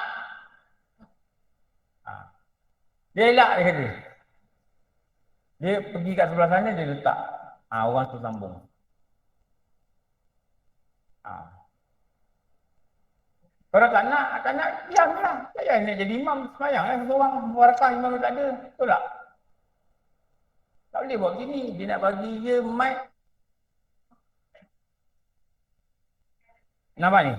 Dia elak dia kata. Dia pergi kat sebelah sana, dia letak. Orang tu sambung. Kalau tak nak, diamlah. Tak payah nak jadi imam semayang lah. Seorang warakah imam tak ada. Betul tak? Tak boleh buat begini. Dia nak bagi je mic. Nampak ni?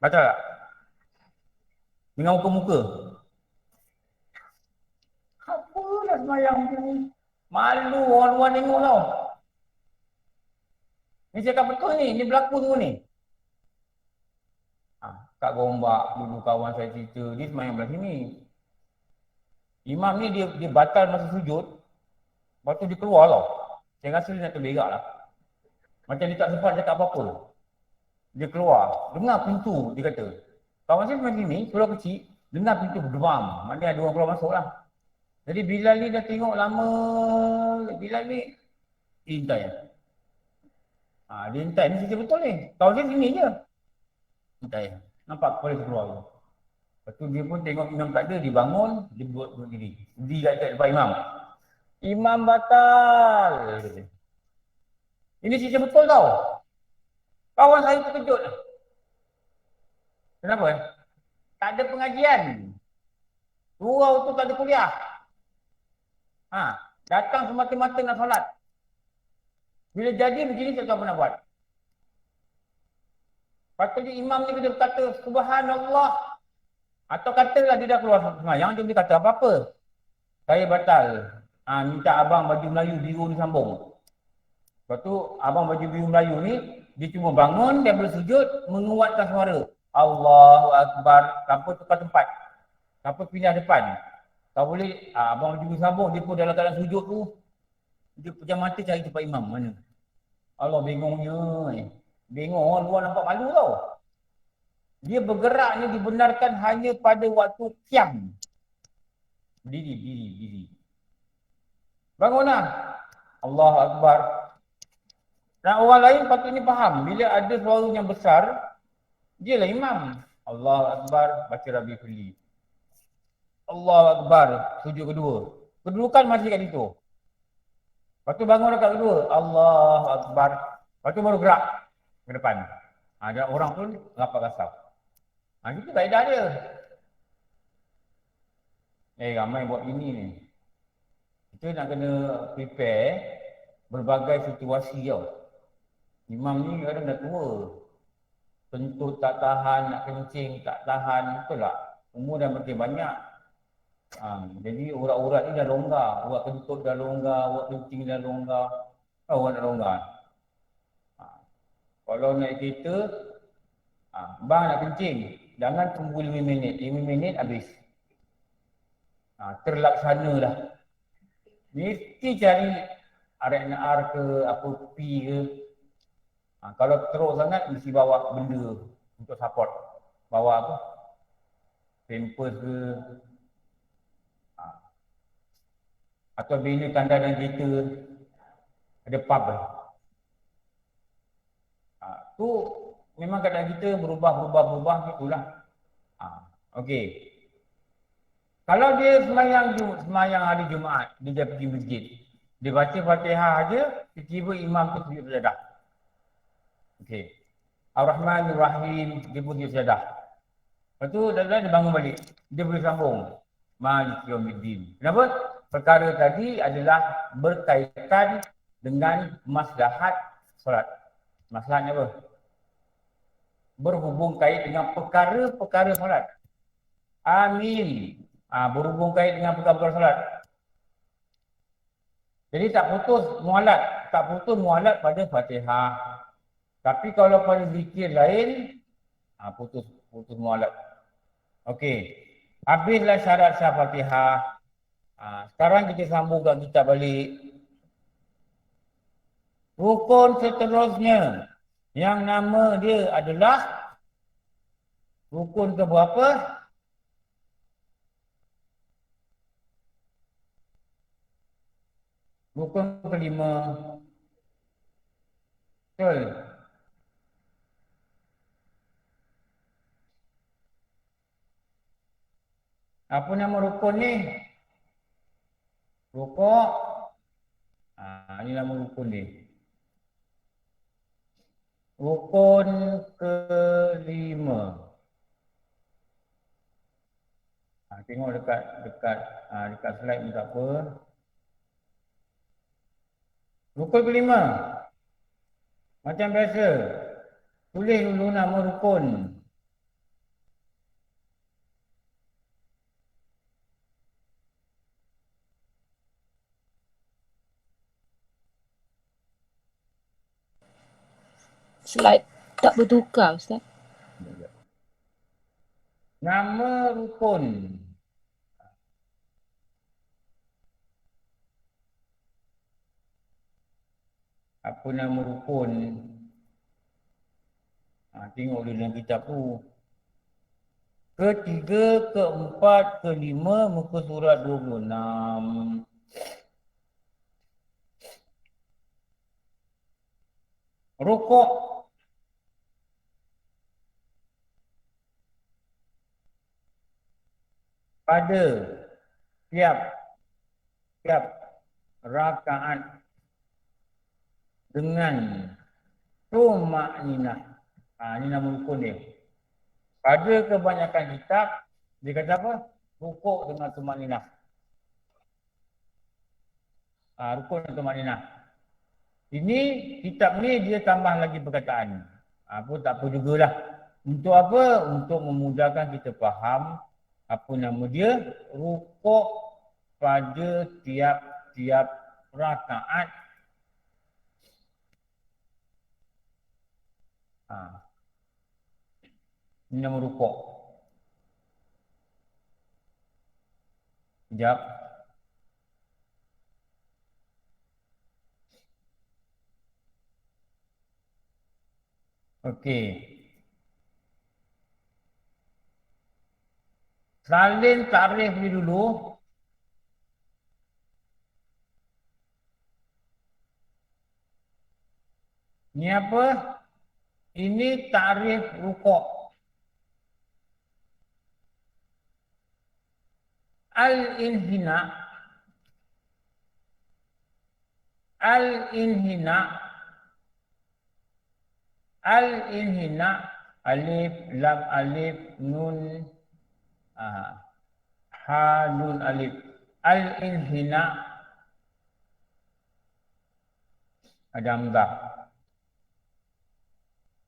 Baca tak? Dengan muka-muka. Apalah semayang macam ni? Malu orang luar tengok tau. Ni cakap betul ni, ni berlaku semua ni. Kak Gombak dulu kawan saya cerita, dia semayang belah sini. Imam ni dia batal masa sujud. Lepas tu dia keluar tau. Saya rasa dia nak terberak lah. Macam dia tak sempat cakap apa-apa. Dia keluar, dengar pintu dia kata. Kawan saya macam ni, keluar kecil, dengar pintu berdemam. Maknanya ada orang keluar masuk lah. Jadi Bilal ni dah tengok lama, Bilal ni intai. Dia intai, ni cerita betul ni. Kawan saya sini je. Intai. Nampak kepala dia keluar tu. Lepas tu dia pun tengok imam tak ada, dia bangun, dia buat diri. Berdiri kat depan imam. Imam batal. Ini cerita betul tau. Kawan saya terkejut. Kenapa? Tak ada pengajian. Surau tu tak ada kuliah. Datang semata-mata nak solat. Bila jadi begini tak tahu apa nak buat. Patutnya imam ni kena kata subhanallah. Atau katalah dia dah keluar semayang, dia boleh kata apa-apa. Saya batal. Minta abang baju Melayu biru ni sambung. Lepas tu abang baju biru Melayu ni, dia cuma bangun daripada sujud, menguatkan suara. Allahu Akbar. Tanpa tukar tempat. Tanpa pindah depan. Tak boleh, abang baju biru sambung, dia pun dalam keadaan sujud tu. Dia pejam mata cari tempat imam mana. Allah bingungnya ni. Bingung, luar nampak malu tau. Dia bergerak ni dibenarkan hanya pada waktu qiyam. Berdiri. Bangunlah. Allahu Akbar. Dan orang lain patutnya faham. Bila ada suara yang besar, dialah imam. Allahu Akbar, baca Rabbi Fili. Allahu Akbar, sujud kedua. Kedudukan masih kat situ. Lepas tu bangun rakaat kedua. Allahu Akbar. Lepas tu baru gerak ke depan. Ada orang pun rapat kasar. Itu kaedah dia. Ramai buat ini ni. Kita nak kena prepare berbagai situasi tau. Imam ni kadang dah tua. Kentut tak tahan, nak kencing tak tahan. Betul tak? Umur dah makin banyak. Jadi urat-urat ni dah longgar. Urat kentut dah longgar, urat kencing dah longgar. Urat dah longgar. Kalau naik kereta, bang nak kencing. Jangan tunggu 5 minit. 5 minit habis. Terlaksana dah. Mesti cari RNR ke, apa P ke. Kalau teruk sangat, mesti bawa benda untuk support. Bawa apa? Pampers ke. Atau bila tanda dan kereta, ada pub. Tu memang keadaan kita berubah gitulah. Okey. Kalau dia semayang hari Jumaat, dia pergi masjid. Dia baca Fatihah aja, tiba-tiba imam tu sujud sajadah. Okey. Ar-Rahman Ar-Rahim, dia pun sujud sajadah. Lepas tu dia bangun balik. Dia boleh sambung. Maliki Yaumiddin. Kenapa? Perkara tadi adalah berkaitan dengan maslahat solat. Maslahatnya apa? Berhubung kait dengan perkara-perkara solat. Amin. Berhubung kait dengan perkara-perkara solat. Jadi tak putus mualat pada Fatihah. Tapi kalau pada zikir lain, putus mualat. Okey. Habislah syarat sah Fatihah. Sekarang kita sambung kat kitab balik. Rukun seterusnya yang nama dia adalah rukun ke berapa? Rukun kelima. Betul. Apa nama rukun ni? Rukuk. Ini nama rukun ni. Rukun kelima. Tengok dekat slide ni tak apa. Rukun kelima. Macam biasa. Tulis dulu nama rukun. Slide tak bertukar, Ustaz. Nama rukun. Apa nama rukun? Tengok dulu dalam kitab tu. Ketiga, keempat, kelima, muka surat 26. Rukuk. Pada tiap rakaat. dengan tumakninah. Ini nama rukun dia. Pada kebanyakan kitab, dia kata apa? Rukuk dengan tumakninah. Rukun dan tumakninah. Ini kitab ni dia tambah lagi perkataan. Pun tak apa jugalah. Untuk apa? Untuk memudahkan kita faham apa nama dia? Rukuk pada tiap-tiap rakaat. Ini nama rukuk. Sekejap. Okey. Salin takrif ni dulu. Ni apa? Ini takrif rukuk. Al-inhina. Al-inhina. Al-inhina. Alif, lam, alif, nun, ha, nun, alif. Al-inhina. Ada hamzah.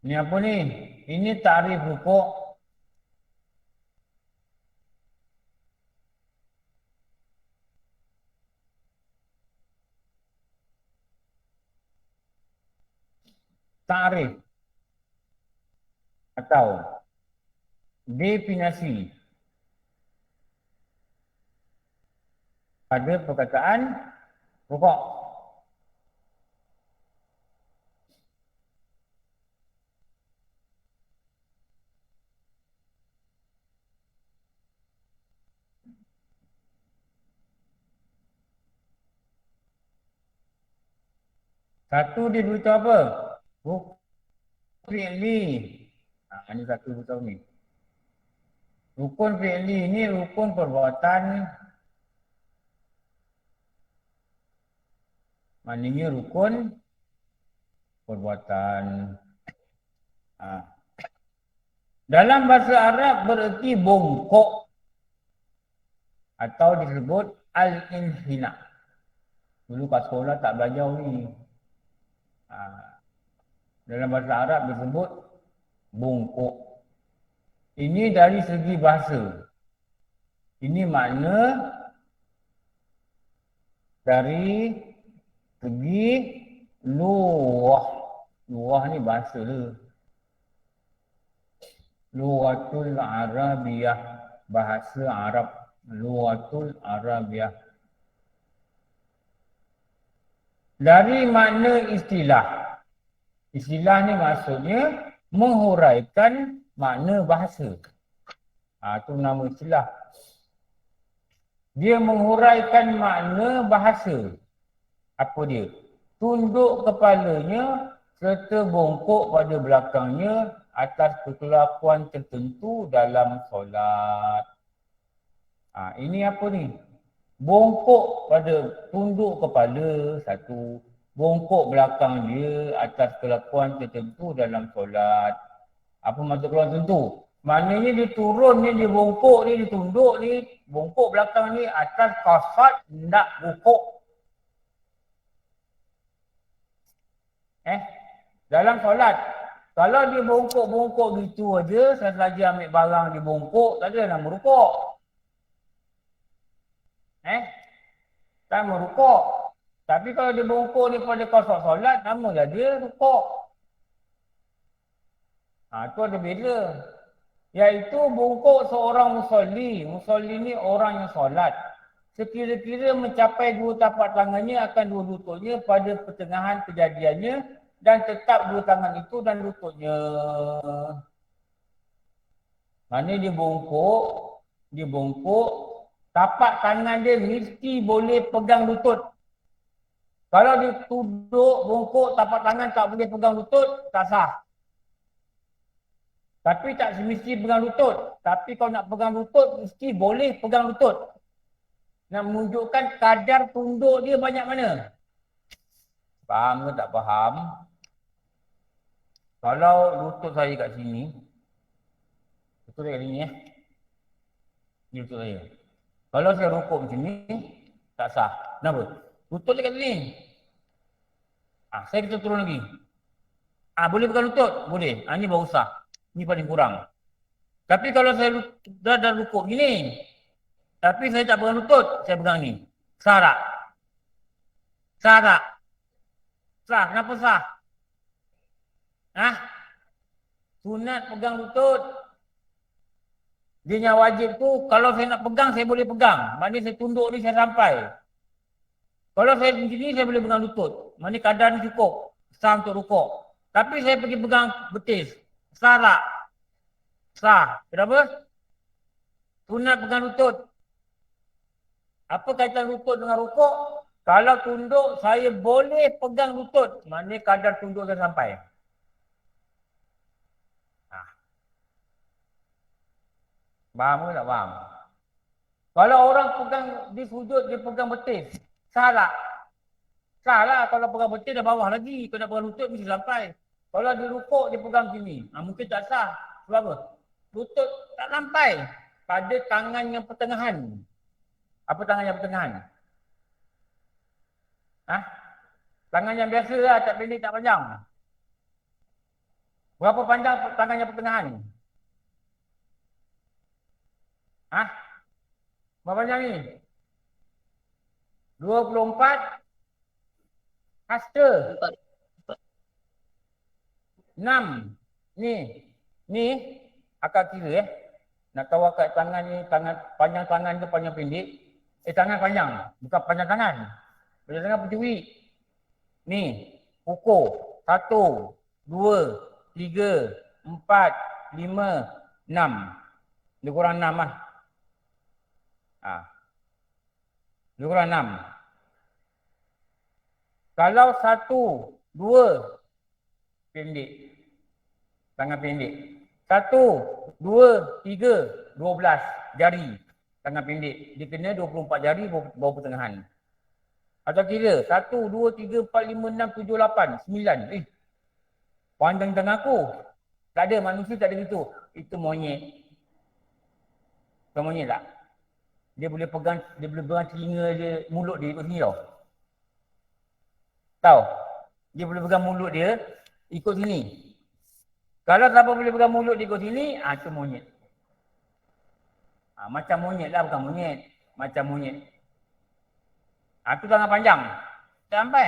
Ni apa ni? Ini takrif rukuk. Takrif atau definisi pada perkataan rukuk. Satu dia beritahu apa? Rukun fi'li. Ini satu beritahu ni. Rukun fi'li ni rukun perbuatan. Maknanya rukun perbuatan. Dalam bahasa Arab bererti bongkok atau disebut al-inhina. Dulu kat sekolah tak belajar ni. Dalam bahasa Arab disebut bongkok. Ini dari segi bahasa. Ini makna dari segi lughah. Lughah ni bahasa dia. Lughatul Arabiyah, bahasa Arab. Lughatul Arabiyah. Dari makna istilah. Istilah ni maksudnya menghuraikan makna bahasa. Itu nama istilah. Dia menghuraikan makna bahasa. Apa dia? Tunduk kepalanya serta bongkok pada belakangnya atas perkelakuan tertentu dalam solat. Ini apa ni? Bongkok pada tunduk kepala satu. Bongkok belakang dia atas kelakuan tertentu dalam solat. Apa maksud kelakuan tertentu? Maknanya dia turun ni, dia bongkok ni, dia tunduk ni, bongkok belakang ni atas kasat nak bongkok. Dalam solat. Kalau dia bongkok-bongkok gitu aja, saja ambil barang dia bongkok, tak ada nama rukuk. Tak merukuk. Tapi kalau dia bongkok ni pada kasut solat, namalah dia rukuk. Tu ada beza. Iaitu bongkok seorang musalli. Musalli ni orang yang solat. Sekira-kira mencapai dua tapak tangannya akan dua lututnya pada pertengahan kejadiannya dan tetap dua tangan itu dan lututnya. Mana dia bongkok, tapak tangan dia mesti boleh pegang lutut. Kalau dia duduk, bongkok, tapak tangan tak boleh pegang lutut, tak sah. Tapi tak semesti pegang lutut. Tapi kalau nak pegang lutut, mesti boleh pegang lutut. Nak menunjukkan kadar tunduk dia banyak mana. Faham ke tak faham? Kalau lutut saya kat sini, lutut saya kat sini Ni lutut saya. Kalau saya rukuk macam ni, tak sah. Kenapa? Lutut dia kat sini. Saya kita turun lagi. Boleh pegang lutut? Boleh. Ni baru sah. Ni paling kurang. Tapi kalau saya dah rukuk gini, tapi saya tak pegang lutut, saya pegang ni. Sah tak? Sah tak? Sah. Kenapa sah? Sunat pegang lutut. Dia yang wajib tu, kalau saya nak pegang, saya boleh pegang. Maknanya saya tunduk ni, saya sampai. Kalau saya macam ni, saya boleh pegang lutut. Maknanya kadar ni cukup. Sah untuk rukuk. Tapi saya pergi pegang betis. Sah tak? Sah. Kenapa? Sunat pegang lutut. Apa kaitan lutut dengan rukuk? Kalau tunduk, saya boleh pegang lutut. Maknanya kadar tunduk saya sampai. Faham ke tak faham? Kalau orang pegang di sujud, dia pegang betis. Sah tak? Sah lah. Kalau pegang betis dah bawah lagi. Kalau nak pegang lutut, mesti sampai. Kalau dia rukuk, dia pegang sini. Mungkin tak sah. Sebab apa? Lutut tak sampai pada tangan yang pertengahan. Apa tangan yang pertengahan? Tangan yang biasa lah. Tak pendek, tak panjang. Berapa panjang tangan yang pertengahan? Berapa panjang ni? 24 hasta. 6. Ni akak kira Nak tahu akak tangan ni, tangan panjang tangan ke panjang pendek? Tangan panjang. Bukan panjang tangan. Panjang tangan pencuri. Ni, pukul. 1, 2, 3, 4, 5, 6. Lebih kurang 6 lah. Lebih kurang 6. Kalau 1, 2, pendek. Tangan pendek. 1, 2, 3, 12 jari. Tangan pendek. Dia kena 24 jari bawah pertengahan. Atau kira 1, 2, 3, 4, 5, 6, 7, 8, 9. Panjang tangan aku. Tak ada, manusia tak ada gitu. Itu monyet. Bukan monyet tak? Dia boleh pegang telinga dia, mulut dia ikut sini tau. Tahu? Dia boleh pegang mulut dia ikut sini. Kalau siapa boleh pegang mulut dia ikut sini, itu monyet. Macam monyet lah, bukan monyet. Macam monyet. Itu tangan panjang. Tak sampai.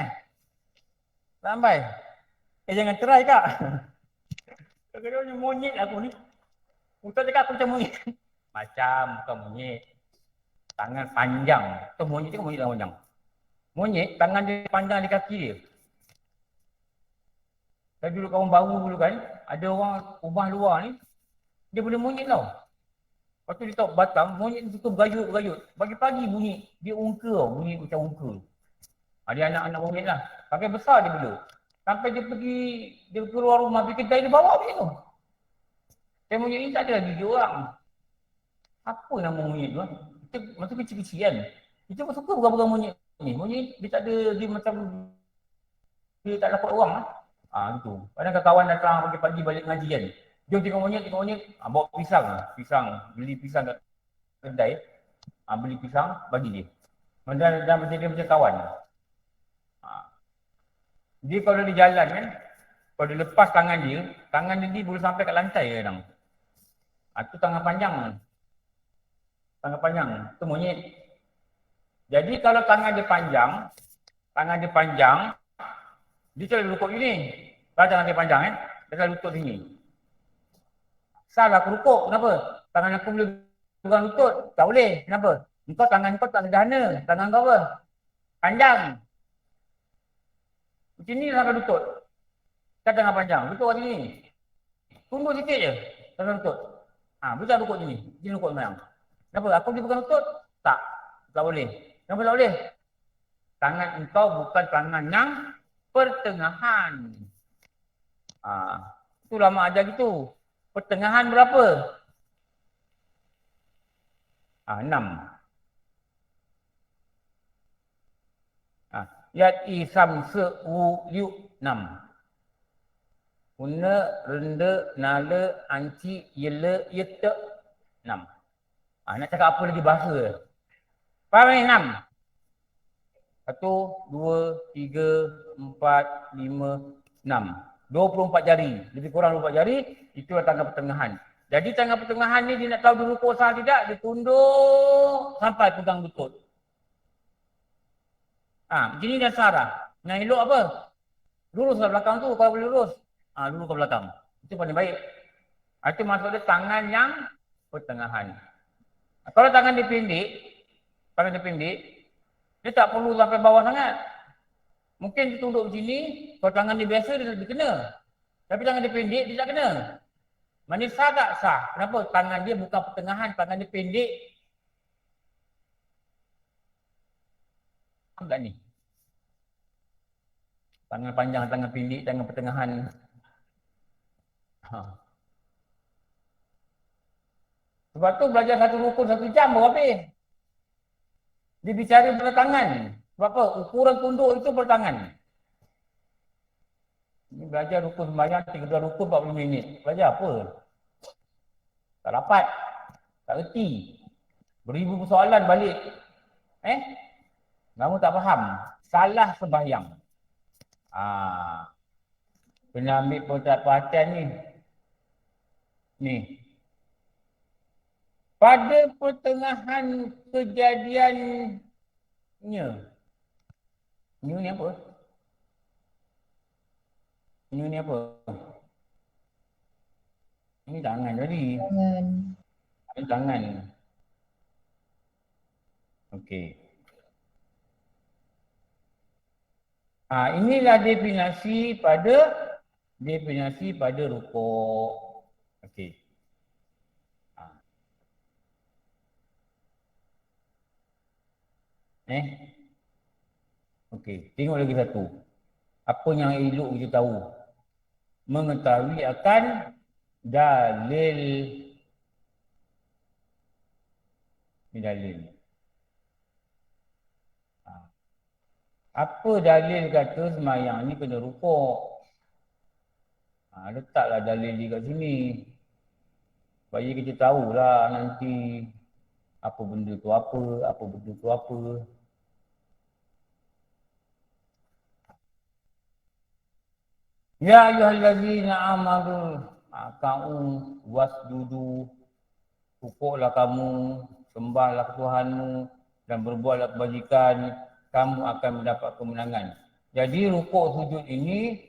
Tak sampai. Jangan try kak. Kadang-kadang macam monyet aku ni. Ustaz cakap aku macam monyet. Macam, bukan monyet. Tangan panjang. Tu monyet tengok monyet tangan panjang. Monyet, tangan dia panjang di kaki dia. Saya dulu kawan baru dulu kan, ada orang rumah luar ni, dia boleh monyet tau. Lepas tu dia tahu Batam, monyet tu bergayut-bergayut. Pagi-pagi bunyi, dia ungka tau, bunyi macam ungka. Dia anak-anak monyet lah. Sampai besar dia bela. Sampai dia keluar rumah, pergi kedai dia bawa dia tu. Saya monyet ni tak ada lagi dia orang. Apa nama monyet tu? Masa kecil-kecil kan. Kita pun suka pegang-pegang monyet ni. Monyet dia tak ada, dia macam dia tak dapat orang lah. Gitu. Kadang kawan datang pagi-pagi balik ngaji kan. Jom tengok monyet. Bawa pisang. Beli pisang kat kedai. Beli pisang, bagi dia. Dan macam dia macam kawan. Dia kalau dia jalan kan, kalau dia lepas tangan dia boleh sampai kat lantai kadang. Itu tangan panjang. Tangan panjang, itu monyet. Jadi kalau tangan dia panjang, dia selalu rukuk gini. Kalau tangan dia panjang dia selalu lutut sini. Salah aku rukuk, kenapa? Tangan aku boleh pegang lutut, tak boleh. Kenapa? Tangan kau tak sederhana. Tangan kau apa? Panjang. Macam ni sampai lutut. Kan tangan panjang, lutut kat sini. Tunduk sikit je, tangan lutut. Bisa rukuk sini, sini rukuk semayang. Kenapa? Aku boleh pegang lutut? Tak boleh. Kenapa tak boleh? Tangan engkau bukan tangan yang pertengahan. Itu lama ajar gitu. Pertengahan berapa? 6. Yat i sam se wu liu nam. Una renda nala anci yele yete nam. Nak cakap apa lagi bahasa? Faham ni 6? 1, 2, 3, 4, 5, 6. 24 jari. Lebih kurang 24 jari, itulah tangan pertengahan. Jadi tangan pertengahan ni dia nak tahu dia rukuk sah tidak, dia tunduk sampai pegang lutut. Macam ni dasar lah. Yang elok apa? Lurus ke belakang tu kalau boleh lurus. Lurus ke belakang. Itu paling baik. Itu maksudnya tangan yang pertengahan. Kalau tangan dia pendek, dia tak perlu sampai bawah sangat. Mungkin dia tunduk macam ni, kalau tangan dia biasa dia kena. Tapi tangan dia pendek, dia tak kena. Mana sah tak? Sah. Kenapa? Tangan dia bukan pertengahan, tangan dia pendek. Faham tak ni? Tangan panjang, tangan pendek, tangan pertengahan. Sebab tu belajar satu rukun 1 jam baru habis. Dia bicara pada tangan. Sebab apa? Ukuran tunduk itu pada tangan. Ini belajar rukun sembahyang 32 rukun 40 minit. Belajar apa? Tak dapat. Tak reti. Beribu persoalan balik. Kamu tak faham. Salah sembahyang. Kena ambil perhatian ni. Ni. Pada pertengahan kejadiannya. Ni apa? Ni apa? Ini tangan tadi. Ini tangan. Okey. Inilah definisi pada rukuk. Okey. Okey, tengok lagi satu. Apa yang elok kita tahu? Mengetahui akan dalil. Ini dalil. Apa dalil kata semayang ni kena rukuk? Letaklah dalil dia kat sini. Supaya kita tahulah nanti apa benda tu apa benda tu apa. Ya ayyuhallazina amanu ka'u wasjudu, rukuklah kamu, sembahlah Tuhanmu dan berbuatlah kebajikan, kamu akan mendapat kemenangan. Jadi rukuk sujud ini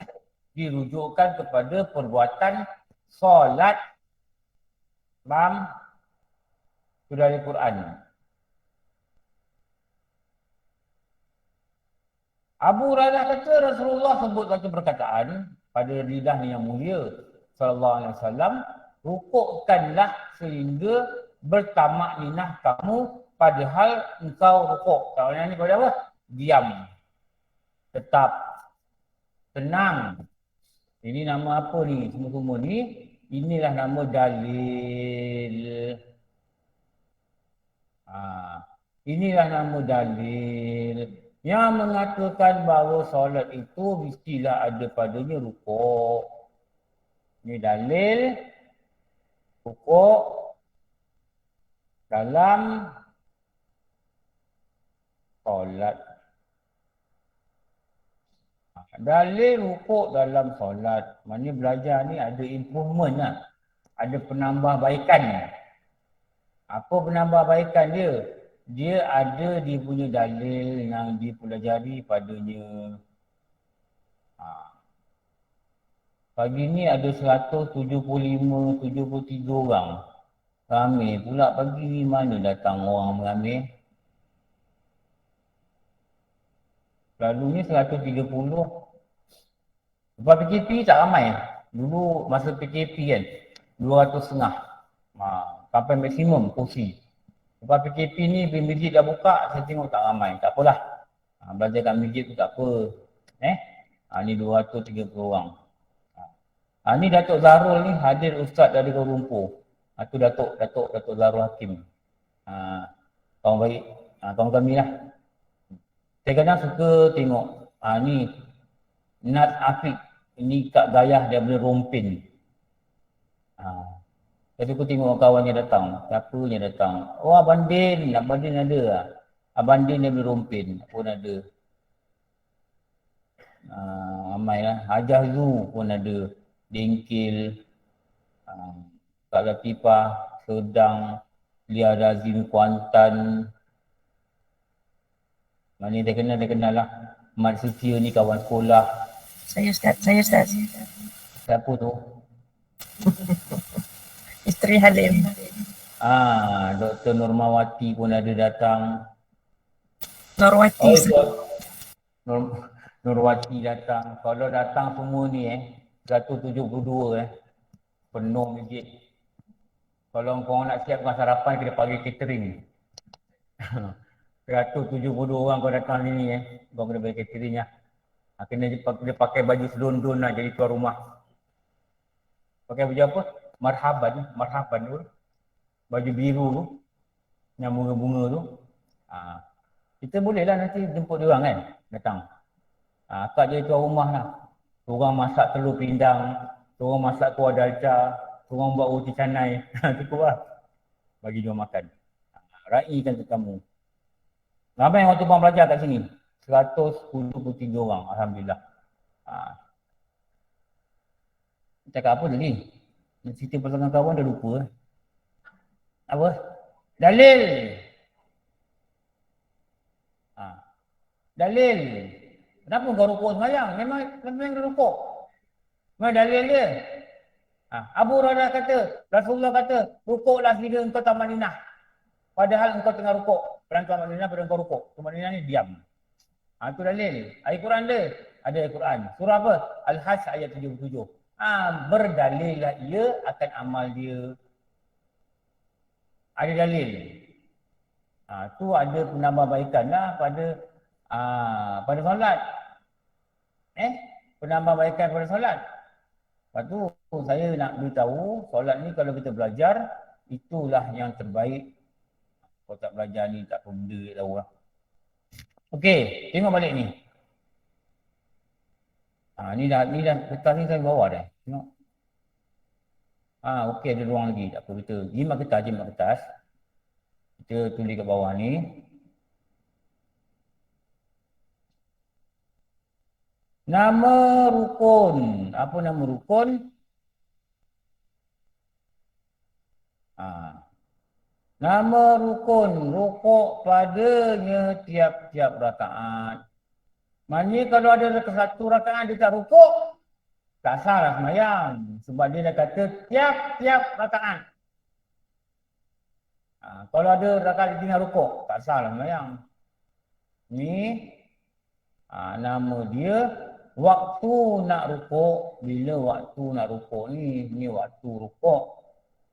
dirujukkan kepada perbuatan solat. Faham? Sudah dari Quran. Abu Hurairah kata Rasulullah sebut satu perkataan pada lidahnya yang mulia sallallahu alaihi wasallam, rukukkanlah sehingga bertamak ninah kamu padahal engkau rukuk. Kalau ni pada apa? Diam. Tetap. Tenang. Ini nama apa ni? Semua-semua ni inilah nama dalil. Inilah nama dalil yang mengatakan bahawa solat itu mestilah ada padanya rukuk. Ini dalil rukuk dalam solat. Dalil rukuk dalam solat. Maknanya belajar ni ada improvement lah. Ada penambahbaikan. Apa penambahbaikan dia? Dia ada dia punya dalil yang dipelajari padanya. Pagi ni ada 175, 73 orang. Ramai pula pagi ni, mana datang orang ramai? Lalu ni 130. Lepas PKP tak ramai. Dulu masa PKP kan, 200 setengah. Sampai maksimum kursi. Lepas PKP ni, masjid dah buka, saya tengok tak ramai. Tak apalah. Belajar kat masjid tu tak apa. Ni 230 orang. Ni Datuk Zahrul ni hadir ustaz dari Kuala Lumpur. Tu Datuk Zahrul Hakim. Kawan baik. Kawan kami lah. Saya kadang suka tengok, ni Nat Afiq, ini Kak Gayah daripada Rompin. Jadi aku tengok kawannya datang, siapanya datang. Oh Abang Din ada lah. Abang Din daripada Rompin pun ada. Ramai lah. Hajah Zu pun ada. Dengkil, Kak Latifah, Sedang, Lia Razin, Kuantan. Mana dia kenal lah. Mat Setia ni kawan sekolah. Saya Ustaz. Siapa tu? Isteri Halim. Dr. Normawati pun ada datang. Norwati. Nurwati datang. Kalau datang semua ni 172 penuh masjid. Kalau kau nak siapkan sarapan kena panggil catering. 172 orang kau datang sini kau kena bagi catering lah. Kena dia pakai baju selondon lah jadi tuan rumah. Pakai baju apa? Marhaban tu. Baju biru tu. Yang bunga-bunga tu. Kita boleh lah nanti jemput dia orang kan datang. Akak jadi tuan rumah lah. Orang masak telur pindang, orang masak kuah dalca, orang buat roti canai. Cukup lah. Bagi dia makan. Raikan tetamu. Ramai orang tumpang belajar kat sini. 173 orang. Alhamdulillah. Cakap apa tadi? Nak cerita pasal kawan dah lupa. Apa? Dalil. Dalil. Kenapa kau rukuk semayang? Memang kau rukuk. Memang dalil dia. Abu Hurairah kata, Rasulullah kata, rukuklah hingga engkau tak Madinah. Padahal engkau tengah rukuk. Perantau Madinah pada engkau rukuk. Tu Madinah ni diam. Itu dalil. Ayat Quran dia. Ada ayat Quran. Surah apa? Al-Hajj ayat 77. Berdalillah ia akan amal dia. Ada dalil. Tu ada penambahbaikan lah pada solat. Penambahbaikan pada solat. Lepas tu saya nak beritahu solat ni kalau kita belajar itulah yang terbaik. Kalau tak belajar ni tak apa benda tahu lah. Okey, tengok balik ni. Ni dah kertas ni saya bawa dah. Tengok. Okey ada ruang lagi. Tak apa kita jimat kertas. Kita tulis kat bawah ni. Nama rukun. Apa nama rukun? Nama rukun. Rukuk padanya tiap-tiap rakaat. Maknanya kalau ada satu rakaat dia tak rukuk, tak sah lah semayang. Sebab dia dah kata tiap-tiap rakaat. Kalau ada rakaat dia tinggal rukuk, tak sah lah semayang. Ni nama dia waktu nak rukuk. Bila waktu nak rukuk ni? Ni waktu rukuk.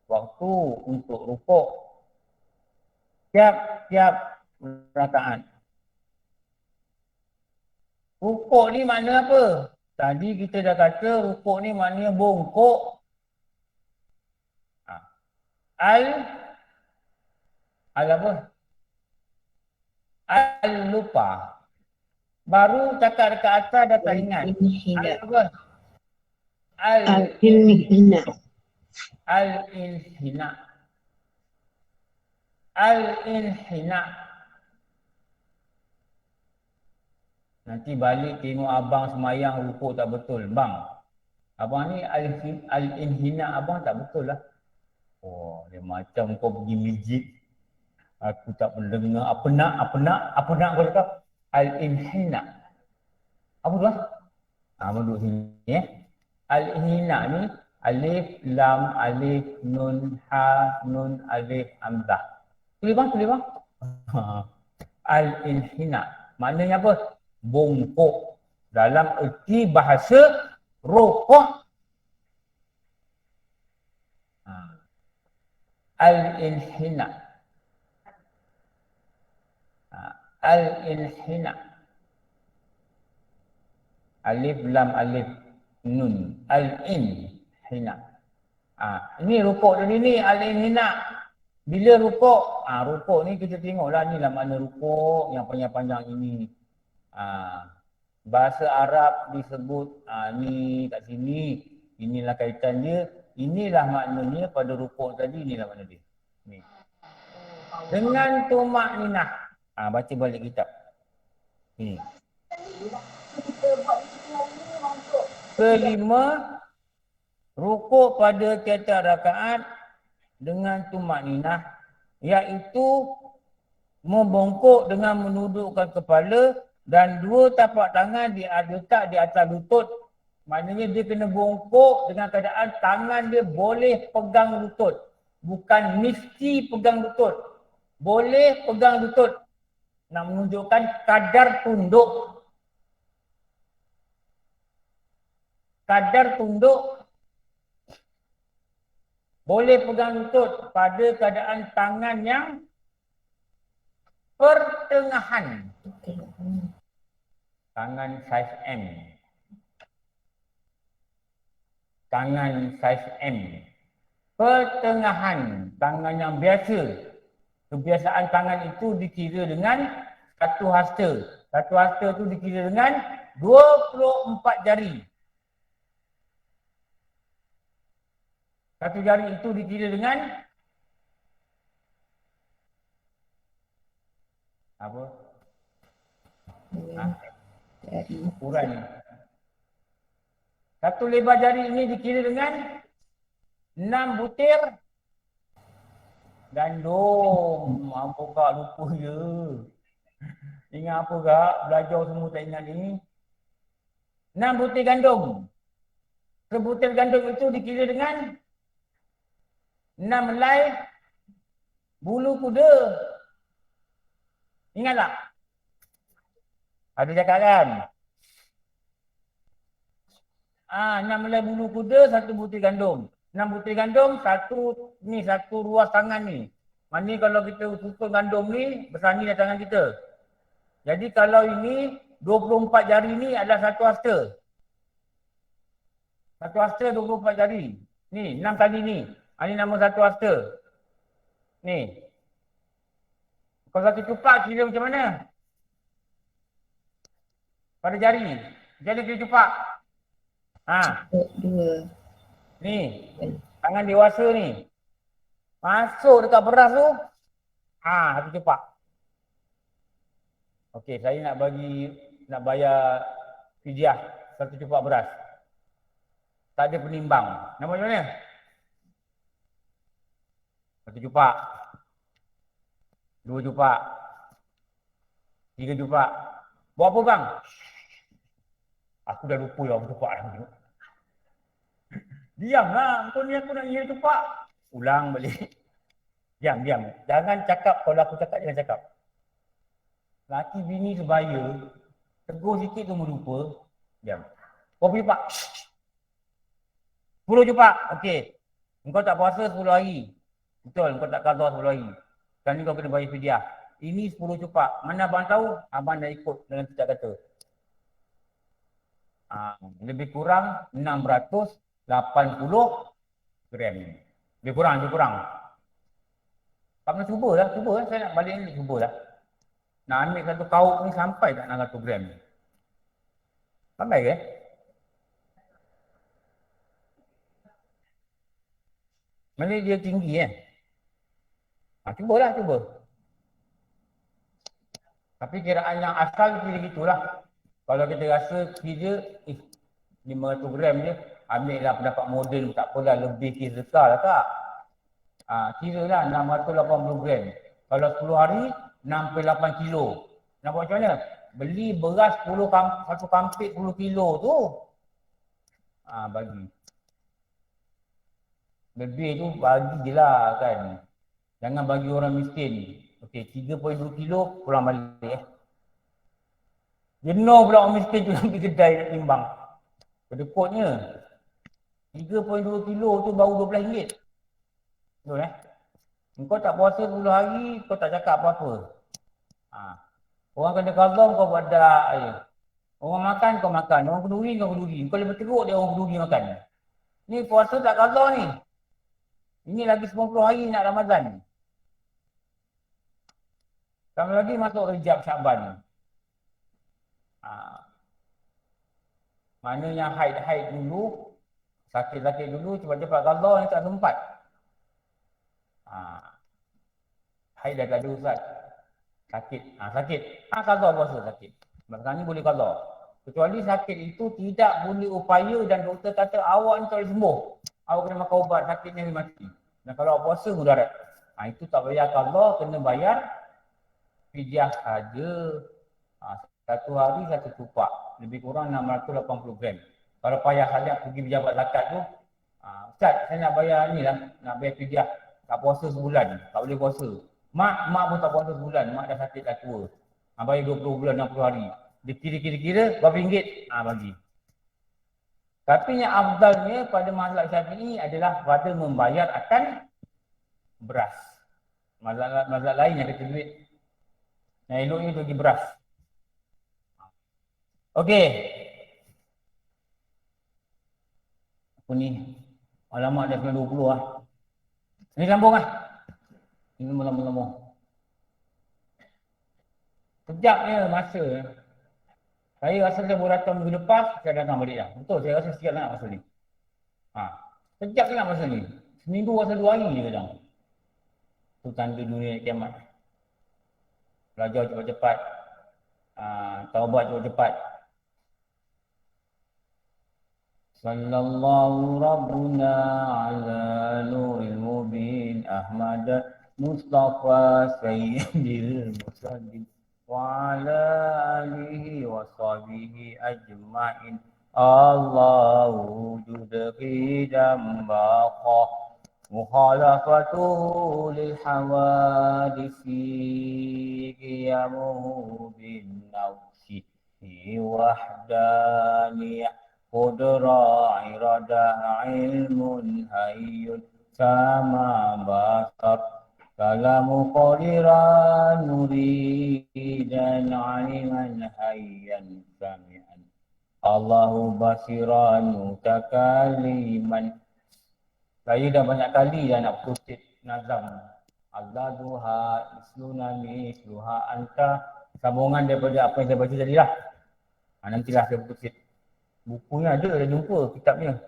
Waktu untuk rukuk. Tiap-tiap rakaat. Rukuk ni makna apa? Tadi kita dah kata rukuk ni maknanya bongkok. Al apa? Al lupa. Baru cakap dekat atas dah tak ingat. Al apa? Al-inhina. Al-inhina. Al-inhina. Nanti balik tengok abang semayang rukuk tak betul. Bang, abang ni al-inhina abang tak betul lah. Oh, dia macam kau pergi masjid. Aku tak mendengar. Apa nak kau cakap? Al-inhina. Apa tu lah? Abang duduk sini Al-inhina ni alif, lam, alif, nun, ha, nun, alif, hamzah. Tulis bang. Al-inhina. Maknanya apa? Bongkok. Dalam erti bahasa rukuk. Al-inhina. Al-inhina. Alif, lam, alif, nun. Al-inhina. Ini rukuk tadi ni. Al-inhina. Bila rukuk? Rukuk ni kita tengoklah ni lah makna rukuk yang panjang-panjang ini. Bahasa Arab disebut ni kat sini, inilah kaitan dia, inilah maknanya pada rukuk tadi, inilah makna dia. Ni. Dengan tumak ninah. Baca balik kitab. Ini. Kelima, rukuk pada tiap-tiap rakaat dengan tumak ninah, iaitu membongkok dengan menundukkan kepala dan dua tapak tangan letak di atas lutut. Maknanya dia kena bongkok dengan keadaan tangan dia boleh pegang lutut. Bukan mesti pegang lutut. Boleh pegang lutut. Nak menunjukkan kadar tunduk. Kadar tunduk boleh pegang lutut pada keadaan tangan yang pertengahan. Tangan saiz M. Tangan saiz M. Pertengahan. Tangan yang biasa. Kebiasaan tangan itu dikira dengan satu hasta. Satu hasta itu dikira dengan 24 jari. Satu jari itu dikira dengan apa? Ukuran ni. Satu lebar jari ini dikira dengan 6 butir gandum. Apa kak lupa je. Ingat apa kak? Belajar semua tak ingat ni. 6 butir gandum. Sebutir gandum itu dikira dengan 6 helai bulu kuda. Ingat tak? Ada cakap kan? 6 helai bulu kuda, 1 butir gandum. 6 butir gandum, satu ruas tangan ni. Maknanya kalau kita susun gandum ni, besar ni dah tangan kita. Jadi kalau ini, 24 jari ni adalah satu hasta. Satu hasta 24 jari. Ni, 6 kali ni. Ini nama satu hasta. Ni. Kalau satu cupak kira macam mana? Pada jari. Jadi kira cupak. Dua. Ni. Tangan dewasa ni. Masuk dekat beras tu. Satu cupak. Okey, saya nak bayar fidyah satu cupak beras. Tak ada penimbang. Nampak macam mana? Satu cupak. 2 cupak. 3 cupak. Buat apa bang? Aku dah lupa berapa cupak dah. Diamlah. Kau ni aku nak ngira cupak. Ulang balik. Diam. Jangan cakap kalau aku cakap, jangan cakap. Laki bini sebaya. Tegur sikit tu melupa. Diam. Berapa cupak? 10 cupak. Okey. Engkau tak puasa 10 hari. Betul, kau tak qada 10 hari. Sekarang ni kau kena bayar fidyah. Ini 10 cupak. Mana abang tahu? Abang dah ikut dengan tidak kata. Lebih kurang 680 gram. Lebih kurang. Tak pernah cuba lah. Saya nak balik ni cuba lah. Nak ambil satu kaup ni sampai tak 600 gram. Sampai ke? Mana dia tinggi cuba. Tapi kiraan yang asal kira gitulah. Kalau kita rasa kira 500 gram je, ambil lah pendapat moden, tak apalah lebih kira besar lah tak. Kira lah 680 gram. Kalau 10 hari, 68 kilo. Nampak macam mana? Beli beras satu kampit 10 kilo tu. Bagi. Lebih tu bagi je lah kan. Jangan bagi orang miskin. Okey, 3.2 kilo pulang balik Jenuh pula orang miskin tu pergi kedai nak timbang. Kedekutnya. 3.2 kilo tu baru RM12. Betul Engkau tak puasa 10 hari, kau tak cakap apa-apa. Orang kena qada kau badak je. Orang makan kau makan, orang kenduri kau kenduri. Kau lebih teruk dia orang kenduri makan. Ni puasa tak qada ni. Ini lagi 90 hari nak Ramadan. Tambah lagi masuk Rejab Syaban. Mana yang haid dulu, sakit-sakit dulu, cepat-cepat qada ni tak sempat. Haid dah tak ada ustaz. Sakit. Sakit. Qada puasa sakit. Maknanya boleh qada. Kecuali sakit itu tidak boleh upaya dan doktor kata awak ni tak boleh sembuh. Awak kena makan ubat, sakitnya boleh mati. Dan kalau awak puasa mudarat. Itu tak payah qada, kena bayar fidyah saja. Satu hari satu tupak. Lebih kurang 680 gram. Kalau payah sangat pergi pejabat zakat tu, ustaz saya nak bayar ni lah, nak bayar fidyah. Tak puasa sebulan, tak boleh puasa. Mak pun tak puasa sebulan, mak dah sakit dah tua. Bayar 20 bulan, 60 hari. Dia kira-kira berapa ringgit, bagi. Tapi yang afdalnya pada mazhab Syafi'i adalah pada membayar akan beras. Mazhab lain yang kata duit. Yang eloknya tu pergi beras. Okey. Apa ni? Alamak dah 9.20 lah. Ini sambung lah. Ini lama-lama. Sekejapnya masa. Saya rasa saya boleh datang minggu lepas, saya datang balik dah. Betul, saya rasa sikit nak masa ni. Sekejap sangat masa ni. Seminggu rasa 2 hari je kadang. Itu tanda dunia kiamat. Belajar cepat-cepat. Taubat cepat-cepat. Sallallahu Rabbuna ala nuril mubin Ahmad Mustafa Sayyidil Musallim wa ala alihi wa sahbihi ajma'in Allahu judhi dambaqa mukhalafatuhu lil hawadisi qiyamuhu bin nafsi wahdaniyah Qudra iradah ilmun hayyun sama basar kalamu qadiran nuridan aliman hayyan sami'an Allahu basiran mutakaliman. Saya dah banyak kali dah nak kutip nazam Allah duha islunami isluha anta, sambungan daripada apa yang saya baca tadi lah. Nantilah saya kutip. Bukunya ada, dah jumpa kitabnya.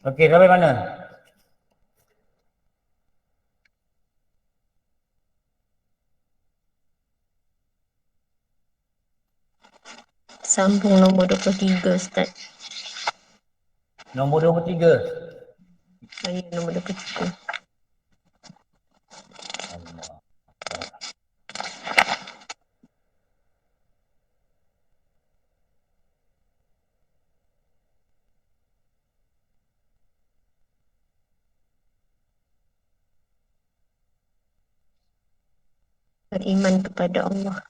Okey, sampai mana? Sambung nombor 23 Ustaz. Nombor 23. Saya nombor 23. Allah. Beriman kepada Allah.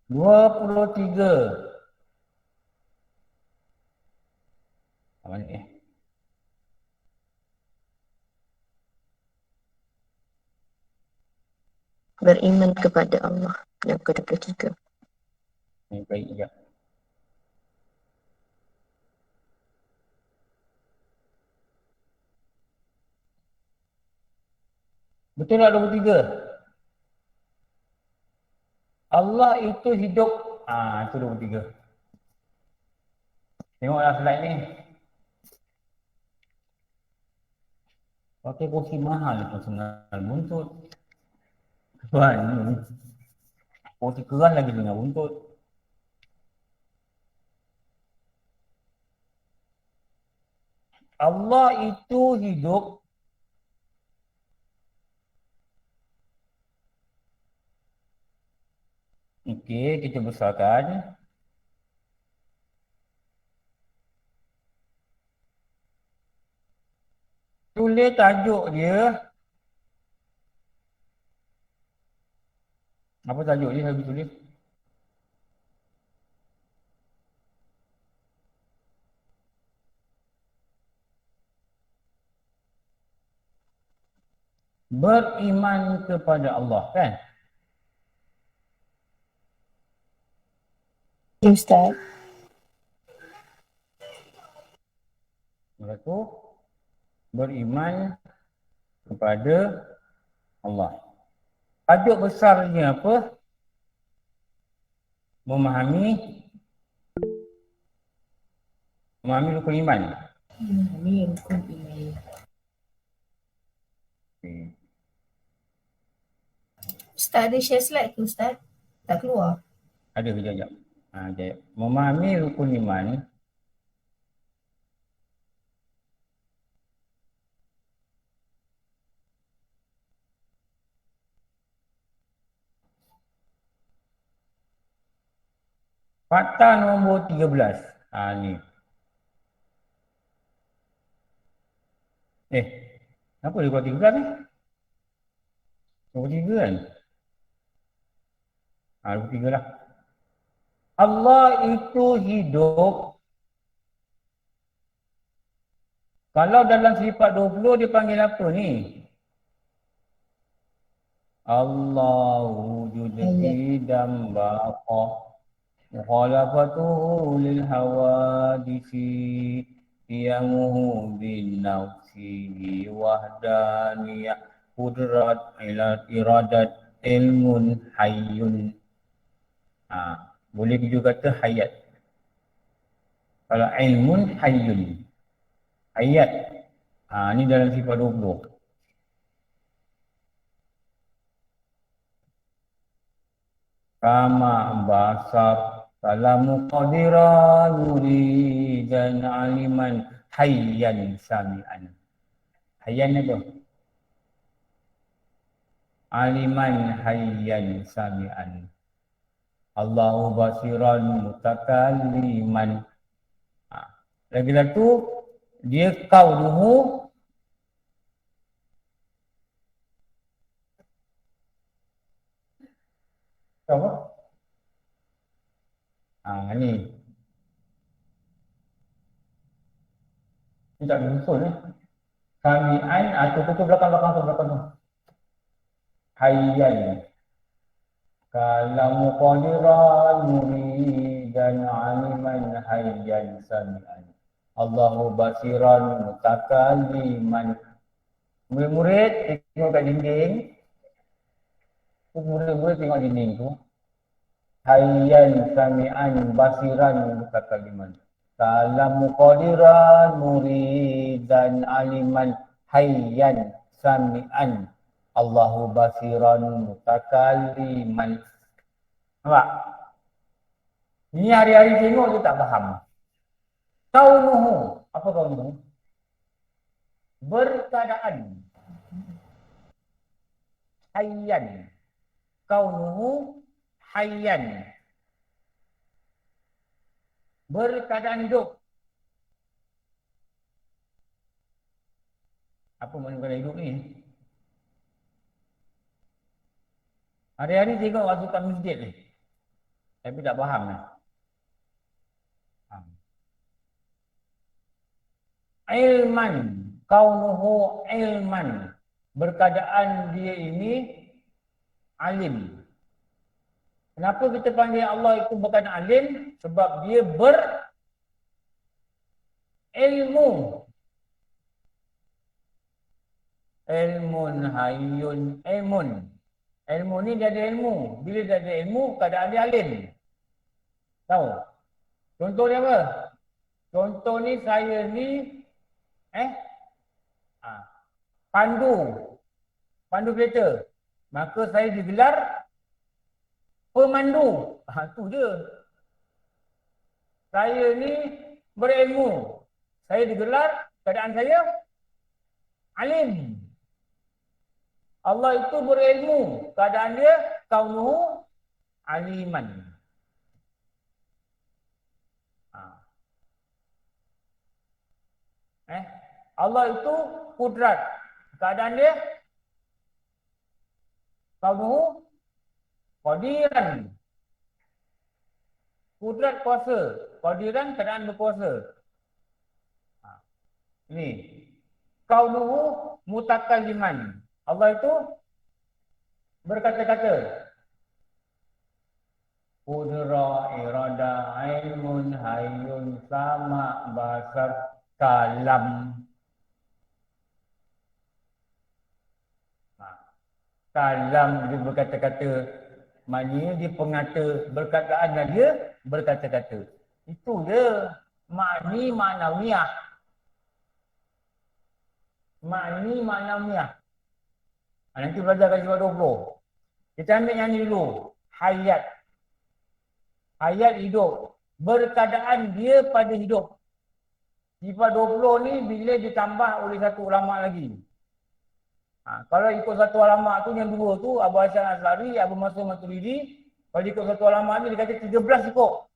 23. Apa ni? Beriman kepada Allah. Yang ke-23. Ini baik je. Betul tak 23? Allah itu hidup. Itu 23. Tengoklah slide ni. Pakai kursi mahal personal buntut. Tuan, kursi keras lagi dengan buntut. Allah itu hidup. Okey, kita besarkan. Tulis tajuk dia. Apa tajuk dia saya tulis? Beriman kepada Allah, kan? Ya Ustaz. Lepas tu, beriman kepada Allah. Tajuk besarnya apa? memahami rukun iman. Memahami rukun iman. Okay. Ustaz ada share slide ke Ustaz? Tak keluar. Ada kejap. Kejap. Memahami rukun iman fakta nombor 13. Ni. Kenapa dia keluar 13 ni? Nombor 3 kan? Nombor 3 lah. Allah itu hidup. Kalau dalam sifat 20 dia panggil apa ni? Allahu wujudidam baqa. Mukhalafatuhu lil hawadisi. Qiyamuhu bin nafsihi wahdaniyah. Qudrat iradat ilmun hayyun. Boleh juga kata hayat. Kalau ilmun hayyun. Hayat. Ni dalam sifat 20. Kama basar kalamu qadiran muridan aliman hayyan sami'an. Hayyan apa? Aliman hayyan sami'an. Allahu basiran mutakalliman. Lagi satu, dia kaunuhu apa? Ni. Ni tak disusul ni. Sami'an, tu belakang tu. Hayyan. Kalamu qadiran muridan aliman hayyan sami'an. Allahu basiran mutakalliman. Murid-murid tengok kat dinding. Murid-murid tengok dinding tu. Hayyan sami'an basiran mutakalliman. Kalamu qadiran muridan aliman hayyan sami'an. Allahu basiran mutakalliman. Nampak? Ini hari-hari tengok dia tak faham. Kaunuhu. Apa kaunuhu? Berkeadaan. Hayyan. Kaunuhu hayyan. Berkeadaan hidup. Apa makna berkeadaan hidup ni? Hari-hari tengok waktu kat masjid ni. Tapi tak faham ni. Ilman, kaunuhu ilman. Berkeadaan dia ini alim. Kenapa kita panggil Allah itu berkeadaan alim? Sebab dia berilmu. Ilmun hayyun ilmun. Ilmu ni dia ada ilmu. Bila dia ada ilmu, keadaan dia alim. Tahu? Contoh dia apa? Contoh ni saya ni pandu kereta. Maka saya digelar pemandu. Tu je. Saya ni berilmu. Saya digelar, keadaan saya alim. Allah itu berilmu. Keadaan dia kaunuhu aliman. Allah itu kudrat. Keadaan dia kaunuhu qadiran. Kudrat kuasa. Qadiran keadaan berkuasa. Ni. Kaunuhu mutakalliman. Allah itu berkata-kata. Qudra, irada, ilmun, hayyun, sama, basar, kalam. Kalam dia berkata-kata. Maknanya dia pengata berkataan dan dia berkata-kata. Itu je. Makni ma'nawiyah. Makni ma'nawiyah. Nanti belajar kat sifat 20. Kita ambil yang ni dulu. Hayat. Hayat hidup. Berkeadaan dia pada hidup. Sifat 20 ni bila ditambah oleh satu ulama' lagi. Kalau ikut satu ulama' tu yang dua tu, Abu Hasan Asy'ari, Abu Mansur Maturidi, kalau ikut satu ulama' ni dia kata 13 cukup.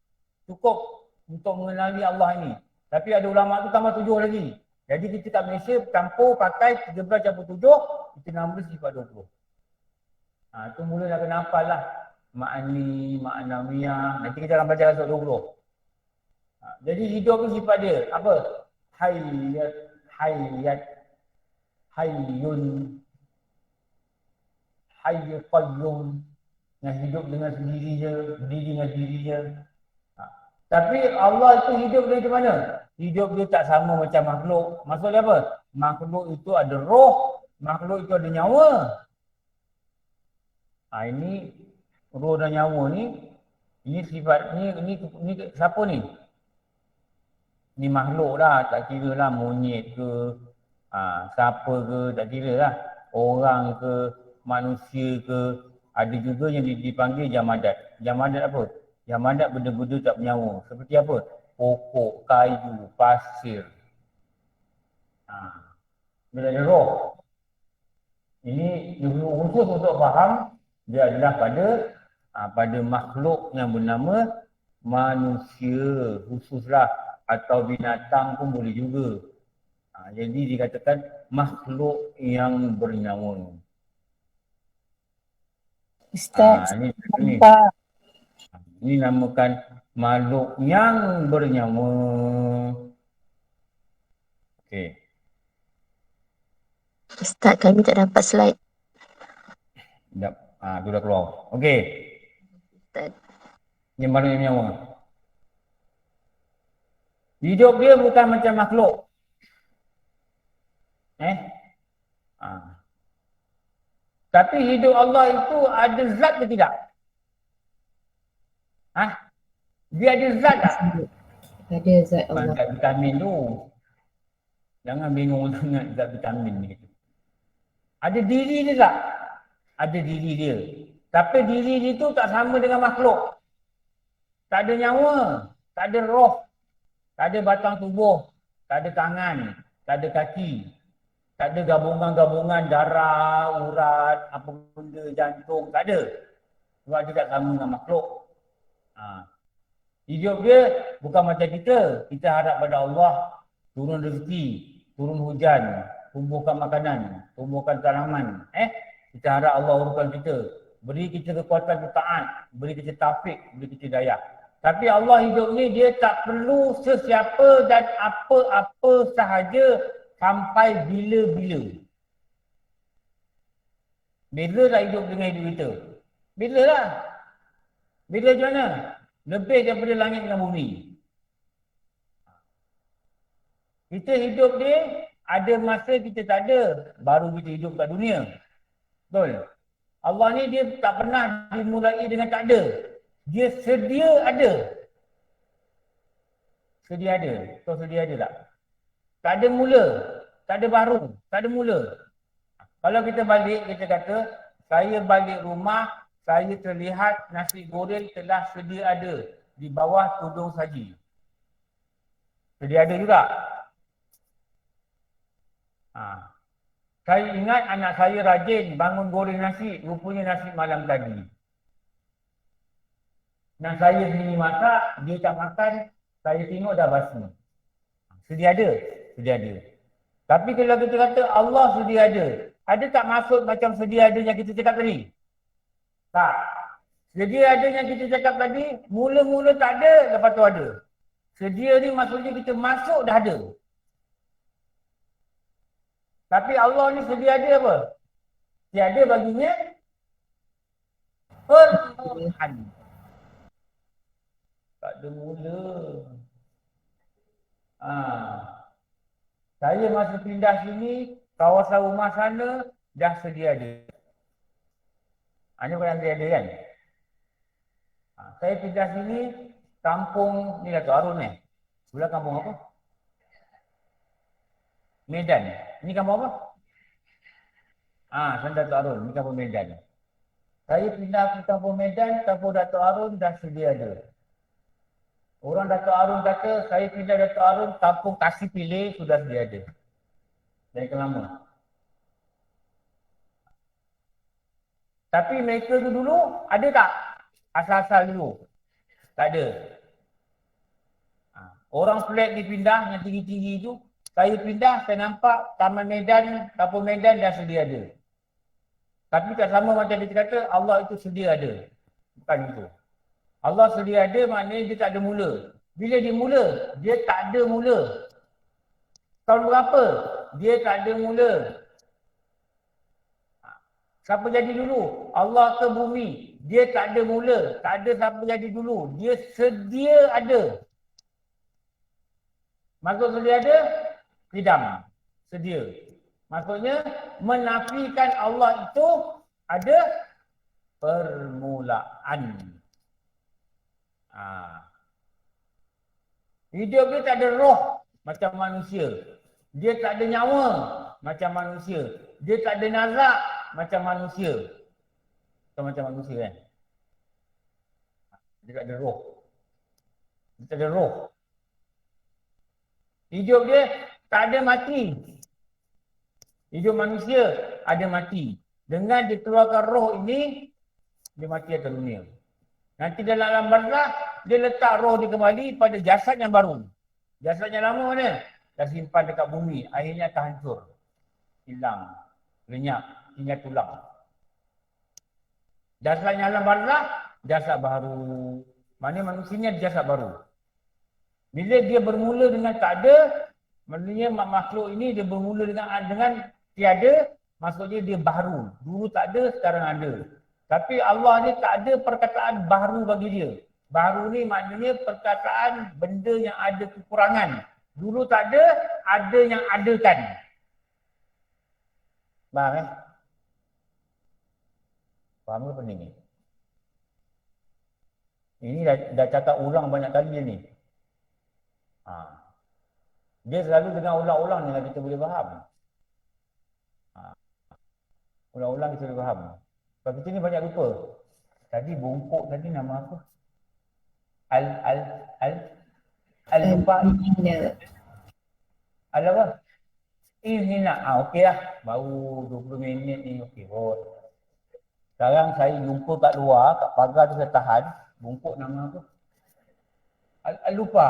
Cukup untuk mengenali Allah ini. Tapi ada ulama' tu tambah 7 lagi. Jadi kita kat Malaysia campur pakai 13 campur 7, kita nama sifat 20. Tu mula nak kena hafal lah. Ma'ani, ma'nawiyah. Nanti kita akan baca sifat 20. Jadi hidup tu sifat dia. Apa? Hayat, hayat, hayyun, hayy qayyum. Yang hidup dengan sendirinya, berdiri dengan sendirinya. Tapi Allah itu hidup dari mana? Hidup dia tak sama macam makhluk. Maksudnya apa? Makhluk itu ada roh, makhluk itu ada nyawa. Ini roh dan nyawa ni, ini sifat ni siapa ni? Ni makhluk lah, tak kira lah monyet ke, siapa ke, tak kira lah. Orang ke, manusia ke, ada juga yang dipanggil jamadat. Jamadat apa? Jamadat benda-benda tak bernyawa. Seperti apa? Pokok, kayu, pasir. Bila ada roh. Ini khusus untuk faham, dia adalah pada makhluk yang bernama manusia khususlah, atau binatang pun boleh juga. Jadi dikatakan makhluk yang bernyawa. Ustaz, Ini nampak. Ini namakan makhluk yang bernyawa. Okey. Ustaz, kami tak dapat slide. Sekejap. Tu dah keluar. Okey. Ustaz. Yang makhluk yang bernyawa. Hidup dia bukan macam makhluk. Tapi hidup Allah itu ada zat ke tidak? Dia ada zat tak? Ada zat Bukan Allah. zat vitamin tu. Jangan bingung sangat zat vitamin ni. Ada diri dia tak? Ada diri dia. Tapi diri dia tu tak sama dengan makhluk. Tak ada nyawa. Tak ada roh. Tak ada batang tubuh. Tak ada tangan. Tak ada kaki. Tak ada gabungan-gabungan darah, urat, apa benda, jantung. Tak ada. Sebab dia tak sama dengan makhluk. Hidup dia bukan macam kita. Kita harap pada Allah turun rezeki, turun hujan, tumbuhkan makanan, tumbuhkan tanaman. Kita harap Allah uruskan kita. Beri kita kekuatan taat, beri kita taufik, beri kita daya. Tapi Allah hidup ni dia tak perlu sesiapa dan apa-apa sahaja sampai bila-bila. Bila tak hidup dengan hidup kita? Bila lah? Bila macam mana? Lebih daripada langit dan bumi. Kita hidup ni, ada masa kita tak ada, baru kita hidup kat dunia. Betul? Allah ni dia tak pernah dimulai dengan tak ada. Dia sedia ada. Sedia ada. Kau sedia ada tak? Tak ada mula. Tak ada baru. Tak ada mula. Kalau kita balik, kita kata, saya balik rumah, saya terlihat nasi goreng telah sedia ada di bawah tudung saji. Sedia ada juga. Saya ingat anak saya rajin bangun goreng nasi, rupanya nasi malam tadi. Dan saya sendiri masak, dia tak makan, saya tengok dah basi. Sedia ada? Sedia ada. Tapi kalau kita kata Allah sedia ada tak maksud macam sedia ada yang kita cakap tadi? Tak. Sedia ada yang kita cakap tadi, mula-mula tak ada, lepas tu ada. Sedia ni maksudnya kita masuk dah ada. Tapi Allah ni sedia ada apa? Tiada baginya permulaan. Tak ada mula. Saya masa pindah sini, kawasan rumah sana dah sedia ada. Ini bukan sedia ada kan? Saya pindah sini, kampung ni Datuk Harun ni. Sebelah kampung apa? Medan. Ini kampung apa? Sana Datuk Harun. Ini kampung Medan. Saya pindah ke kampung Medan, kampung Datuk Harun dah sedia ada. Orang Datuk Harun kata, saya pindah Datuk Harun, kampung Kasih Pilih sudah sedia ada. Dari lama. Tapi mereka tu dulu, ada tak? Asal-asal dulu? Tak ada. Orang flat dipindah yang tinggi-tinggi tu, saya pindah, saya nampak Taman Medan, kampung Medan dah sedia ada. Tapi tak sama macam dia kata, Allah itu sedia ada. Bukan itu. Allah sedia ada maknanya dia tak ada mula. Bila dia mula? Dia tak ada mula. Tahun berapa? Dia tak ada mula. Siapa jadi dulu? Allah ke bumi? Dia tak ada mula. Tak ada siapa jadi dulu. Dia sedia ada. Maksud sedia ada? Tidak. Sedia. Maksudnya menafikan Allah itu ada permulaan. Hidup dia tak ada roh macam manusia. Dia tak ada nyawa macam manusia. Dia tak ada nazak macam manusia. Bukan macam manusia kan? Dia tak ada roh. Dia tak ada roh. Hidup dia tak ada mati. Hidup manusia ada mati. Dengan dikeluarkan roh ini, dia mati atas dunia. Nanti dalam alam barzakh, dia letak roh dia kembali pada jasad yang baru. Jasad yang lama mana? Dah simpan dekat bumi. Akhirnya akan hancur. Hilang. Lenyap. Tinggal tulang. Jasad yang alam barzakh, jasad baru. Mana manusianya ada jasad baru. Bila dia bermula dengan tak ada, maknanya makhluk ini dia bermula dengan tiada, maksudnya dia baru. Dulu tak ada, sekarang ada. Tapi Allah ni tak ada perkataan baru bagi dia. Baru ni maknanya perkataan benda yang ada kekurangan. Dulu tak ada yang adakan. Faham Faham ke pening ni? Ini dah cakap ulang banyak kali dia ni. Dia selalu dengan ulang-ulang ni kita boleh faham. Ulang-ulang kita boleh faham. Sebab kita ni banyak lupa. Tadi bongkok tadi nama apa? Al-lupa. Al apa? Inhina. Okey lah. Baru 20 minit ni okey. Sekarang saya jumpa kat luar, kat pagar tu saya tahan. Bongkok nama apa? Al-lupa.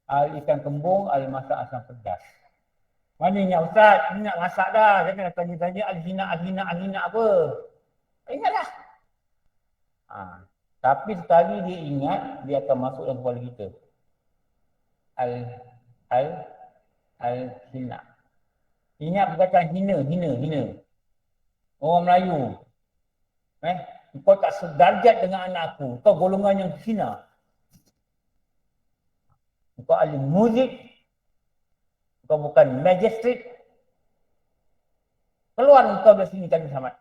Al-ikan kembung, al-masak asam pedas. Mana ingat Ustaz? Ingat masak dah. Jangan tanya-tanya al-hina apa. Ingatlah. Tapi sekali dia ingat, dia akan masuk dalam kepala kita. Al-hina. Ingat perkataan hina. Orang Melayu. Kau tak sedarjat dengan anak aku. Kau golongan yang hina. Kau ahli muzik. Kau bukan magistrate. Keluar kau dari sini kami selamat.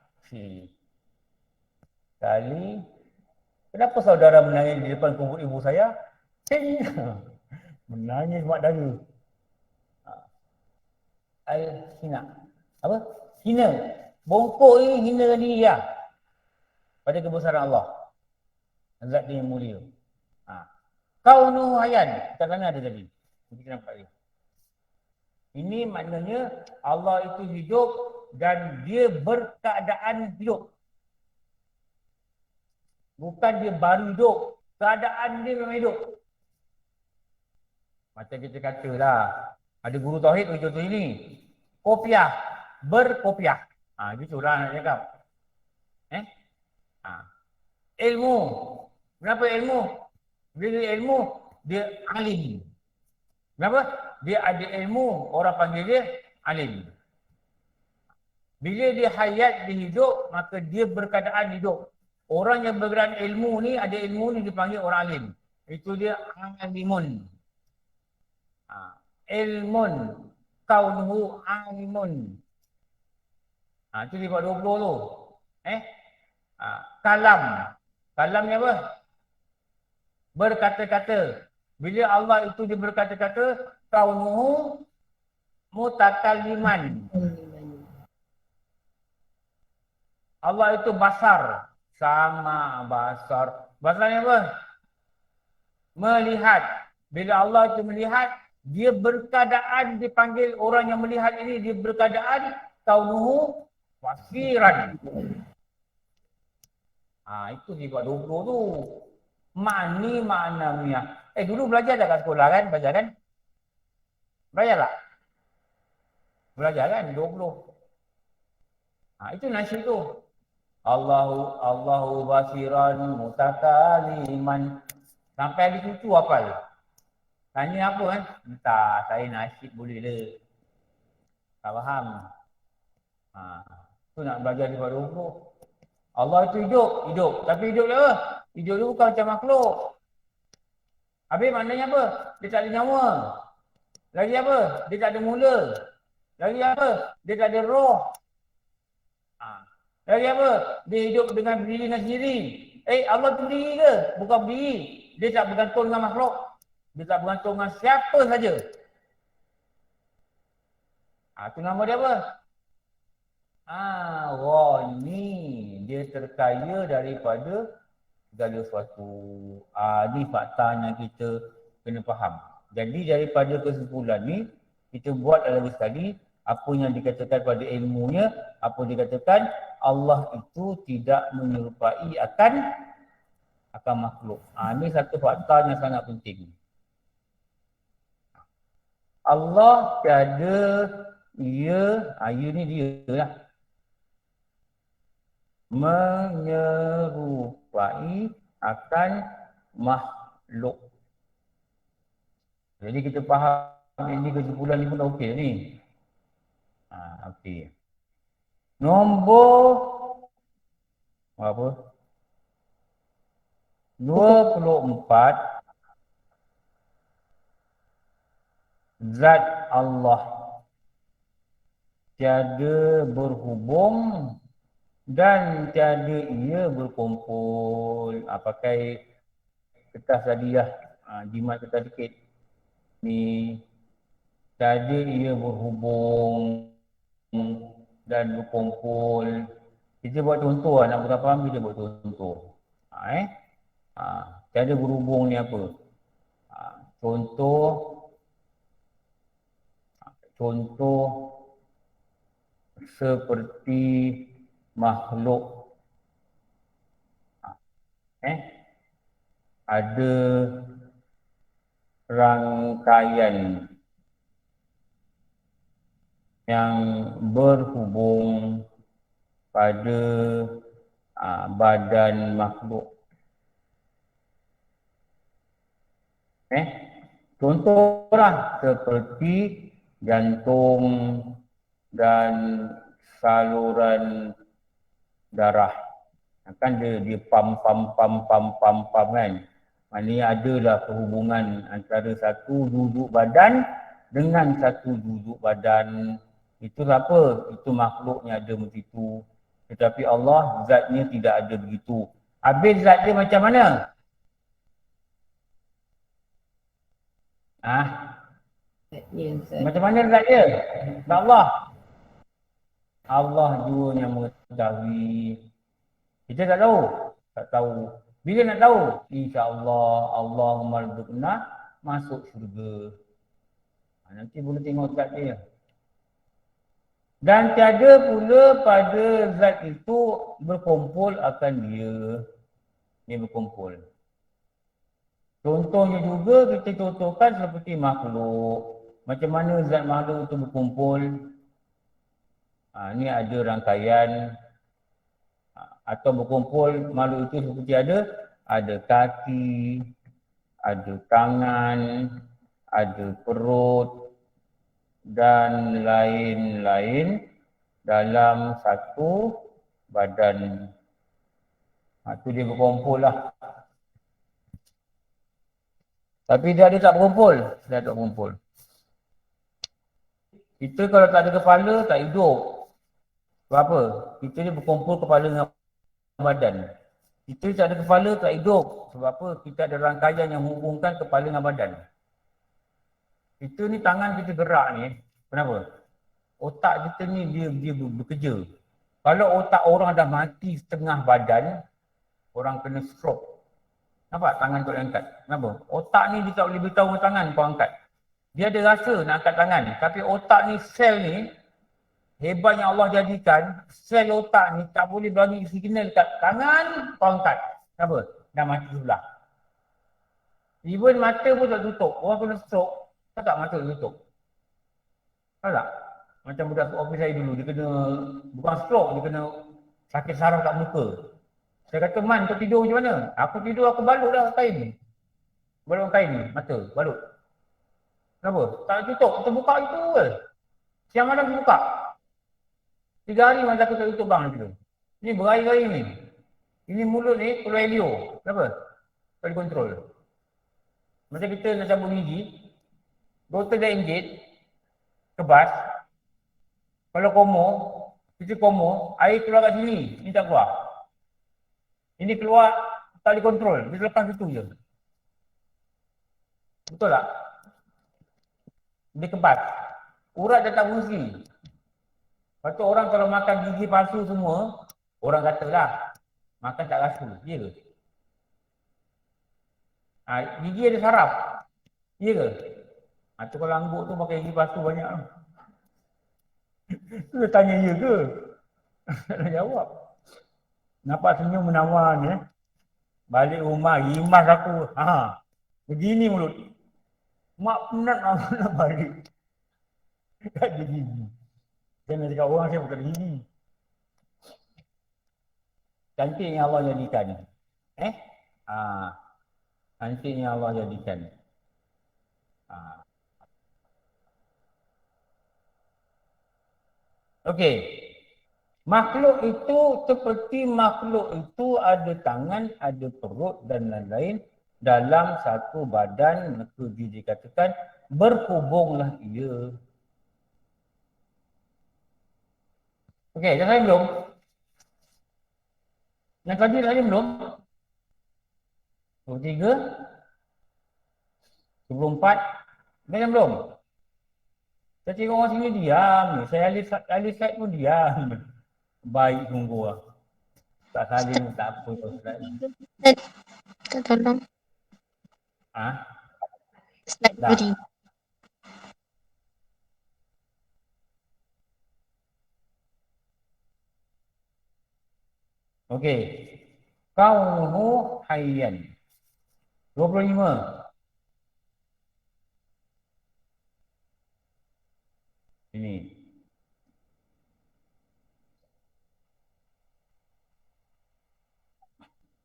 Kali. Kenapa saudara menangis di depan kubur ibu saya? Menangis mak daya. Al-hina. Apa? Hina. Bongkok ini hina diri ya. Pada kebesaran Allah. Zat dia yang mulia. Kaunuhu hayyan. Kat sana ada tadi. Kita nampak lagi. Ini maknanya Allah itu hidup dan dia berkeadaan hidup. Bukan dia baru hidup. Keadaan dia memang hidup. Macam kita katalah. Ada guru tauhid contoh ini. Kopiah. Berkopiah. Gitulah nak cakap. Ilmu. Kenapa ilmu? Bila ilmu, dia alim. Kenapa? Dia ada ilmu, orang panggil dia alim. Bila dia hayat, dia hidup, maka dia berkeadaan hidup. Orang yang berkeadaan ilmu ni, ada ilmu ni dipanggil orang alim. Itu dia alimun. Ilmun. Kaunuhu alimun. Itu dia buat 20 tu. Kalam. Kalam ni apa? Berkata-kata. Bila Allah itu dia berkata-kata, kaunuhu mutakaliman. Allah itu basar. Sama basar. Basar ni apa? Melihat. Bila Allah itu melihat, dia berkeadaan dipanggil orang yang melihat ini, dia berkeadaan kaunuhu wasiran. Itu sifat 20 tu. Mani maknanya. Dulu belajar dah kat sekolah kan? Belajar kan? Belajar tak? Belajar kan? 20. Itu nasyid tu. Allahu basiran mutakaliman. Sampai habis itu hafal. Tanya apa kan? Entah, saya nasyid boleh le. Tak faham. Tu nak belajar di pada 20. Allah itu hidup. Tapi hidup dia apa? Hidup dia bukan macam makhluk. Habis maknanya apa? Dia tak ada nyawa. Lagi apa? Dia tak ada mula. Lagi apa? Dia tak ada roh. Lagi apa? Dia hidup dengan dirinya sendiri. Allah tu berdiri ke? Bukan berdiri. Dia tak bergantung dengan makhluk. Dia tak bergantung dengan siapa saja. Itu nama dia apa? Ghani. Dia terkaya daripada segala sesuatu. Ni faktanya kita kena faham. Jadi daripada kesimpulan ni, kita buat lagi sekali apa yang dikatakan pada ilmunya, apa dikatakan Allah itu tidak menyerupai akan makhluk. Ini satu fakta yang sangat penting. Allah tiada ia ni dia lah. Menyerupai akan makhluk. Jadi kita faham ini kesimpulan ni pun dah okey ni. Okey. Nombor apa? 24. Zat Allah tiada berhubung dan tiada ia berkumpul. Pakai kertas tadi lah. Jimat kertas sikit. Ni. Tiada ia berhubung dan berkumpul. Kita buat contoh lah. Nak berapa faham kita buat contoh. Tiada berhubung ni apa? Contoh seperti makhluk. Ada rangkaian yang berhubung pada badan makhluk. Contohlah seperti jantung dan saluran darah. Kan dia pam kan. Maknanya adalah perhubungan antara satu duduk badan dengan satu duduk badan. Itu apa? Itu makhluknya ada begitu. Tetapi Allah zatnya tidak ada begitu. Habis zat dia macam mana? Macam mana zat dia? Allah. Allah jua yang mengetahui. Kita tak tahu. Tak tahu. Bila nak tahu? InsyaAllah Allahumma rzuqna masuk syurga. Nanti boleh tengok zat dia. Dan tiada pula pada zat itu berkumpul akan dia. Dia berkumpul. Contohnya juga kita contohkan seperti makhluk. Macam mana zat makhluk itu berkumpul? Ni ada rangkaian atau berkumpul makhluk itu seperti ada kaki, ada tangan, ada perut dan lain-lain dalam satu badan. Itu dia berkumpul lah. Tapi dia tak berkumpul. Dia tak berkumpul. Kita kalau tak ada kepala, tak hidup. Sebab apa? Kita ni berkumpul kepala dengan badan. Kita tak ada kepala, tak hidup. Sebab apa? Kita ada rangkaian yang menghubungkan kepala dengan badan. Kita ni tangan kita gerak ni, kenapa? Otak kita ni dia bekerja. Kalau otak orang dah mati setengah badan, orang kena stroke. Nampak tangan kau angkat? Kenapa? Otak ni dia tak boleh beritahu tangan kau angkat. Dia ada rasa nak angkat tangan. Tapi otak ni, sel ni, hebat yang Allah jadikan, sel otak ni tak boleh bagi signal dekat tangan kau angkat. Kenapa? Dah mati sebelah. Even mata pun tak tutup. Orang kena stroke, tak mata tutup. Tahu tak? Macam budak office saya dulu, dia kena, bukan stroke, dia kena sakit saraf kat muka. Saya kata, Man, kau tidur macam mana? Aku tidur, aku balut dah kain ni. Balut kain ni, mata, balut. Kenapa? Tak tutup, kita buka itu ke. Siang malam kita buka. 3 hari masa aku tak tutup bang tu. Ni berhari-hari ni. Ini mulut ni keluar helio. Kenapa? Tak dikontrol. Macam kita nak cabut gigi, doktor dah engage, kebas. Kalau komo, kita komo, air keluar kat sini, ni tak keluar. Ini keluar, tak dikontrol, dia lepas itu je. Betul tak? Dia kebas. Urat dah tak fungsi. Lepas tu orang kalau makan gigi palsu semua, orang kata lah, makan tak rasa, ya ke? Gigi ada saraf, ya ke? Tu kalau angguk tu pakai gigi palsu banyak lah. Tu dia tanya ya ke? Tak nak jawab. Nampak senyum menawan ya. Balik rumah, rimas aku. Begini mulut. Mak penat nak balik. Tak ada gigi. Jangan cakap orang saya bukan gigi. Cantik yang Allah jadikan. Cantik yang Allah jadikan. Okey. Makhluk itu seperti makhluk itu ada tangan, ada perut dan lain-lain dalam satu badan, maka dikatakan berhubunglah ia. Okey, dah lain belum? Yang tadi lain belum? 23 24 dah belum? Saya tengok orang sini diam ni. Saya ahli site pun diam. Baik tunggu lah. Tak saling tak apa. Tak tolong. Slide Dah. beri. Okey. Kaunuhu hayyan. 25. Ini.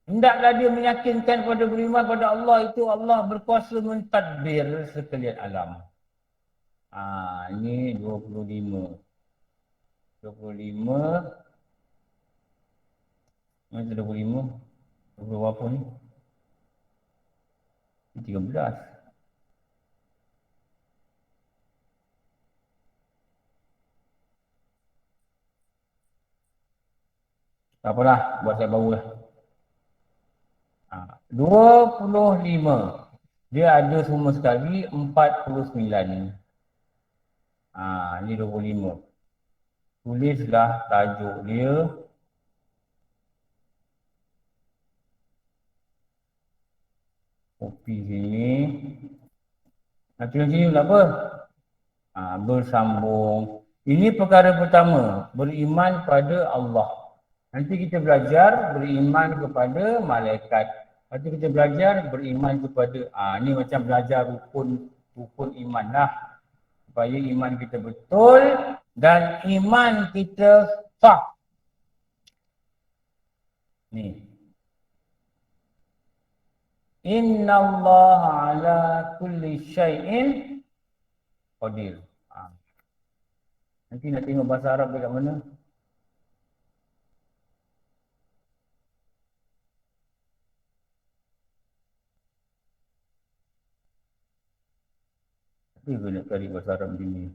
Hendaklah dia meyakinkan pada beriman pada Allah itu Allah berkuasa mentadbir sekalian alam. Ini 25. 25. Mana 25? 20 apa ni? 13. Tak apalah, buat saya baru lah. 25. Dia ada semua sekali 49. Ni 25. Tulislah tajuk dia. Kopi sini. Tulis sini pula apa? Bersambung. Ini perkara pertama, beriman pada Allah. Nanti kita belajar beriman kepada malaikat. Lepas tu kita belajar beriman kepada, ni macam belajar rukun iman lah. Supaya iman kita betul dan iman kita sah. Ni. Inna Allah ala kulli syai'in qadir. Nanti nak tengok bahasa Arab dekat mana? Tapi gue nak cari bahasa Arab begini.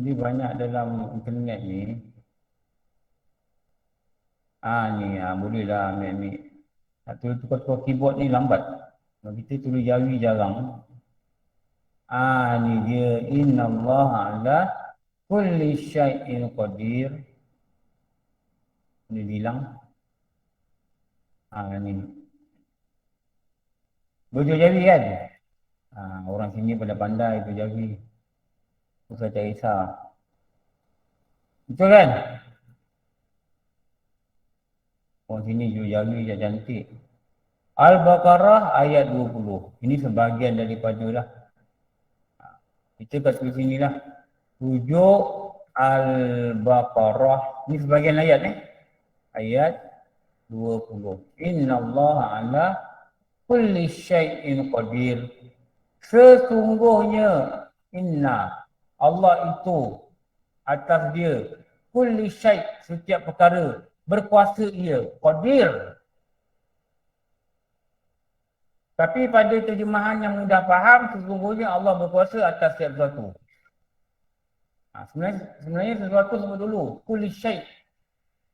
Ini banyak dalam internet ni. Ni boleh lah ambil. Tulis tukar-tukar keyboard ni lambat. Kalau kita tulis jari jarang. Ni dia. Innallaha ala kulli syai'in qadir. Ni bilang. Ni. Berjur jari kan? Orang sini pada pandai tu jari. Usah tak kisah. Betul kan? Orang sini jujur jari je cantik. Al-Baqarah ayat 20. Ini sebahagian daripada lah. Kita kat sini lah. Tujuh Al-Baqarah. Ini sebahagian ayat Ayat 20. Innallaha ala kulli syai'in qadir. Sesungguhnya inna Allah itu atas dia kulli syai' setiap perkara berkuasa ia qadir. Tapi pada terjemahan yang mudah faham, sesungguhnya Allah berkuasa atas setiap sesuatu. Sebenarnya sesuatu sebut dulu. Kulli syai'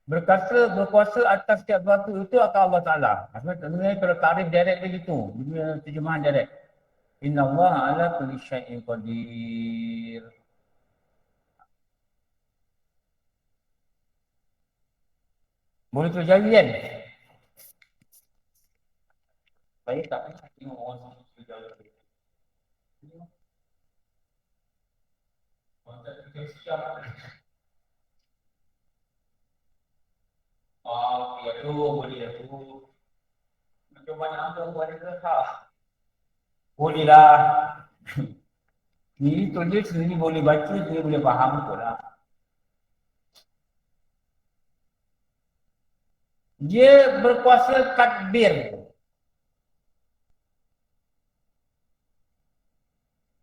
berkuasa atas setiap sesuatu itu akan Allah Ta'ala. Sebenarnya kalau tarif direct dia gitu. Dia terjemahan direct. Inna Allah ala kulli syai'in qadir. Boleh terjadi kan? Saya tak pernah tengok orang terjadi. Orang tak kita siap. Ya tu boleh tu. Macam mana orang buat dia sah. Boleh lah. Ni tulis sendiri boleh baca, dia boleh faham betul lah. Dia berkuasa takbir.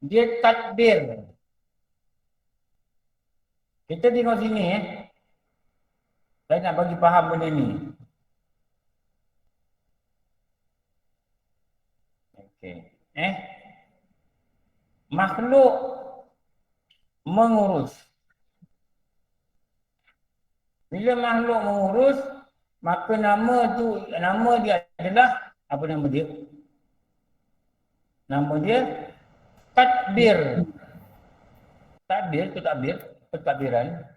Dia takbir. Kita tengok sini Saya nak bagi faham benda ni. Okey. Makhluk mengurus. Bila makhluk mengurus, maka nama dia adalah apa nama dia? Nama dia tadbir. Tadbir tu takbir, pentadbiran.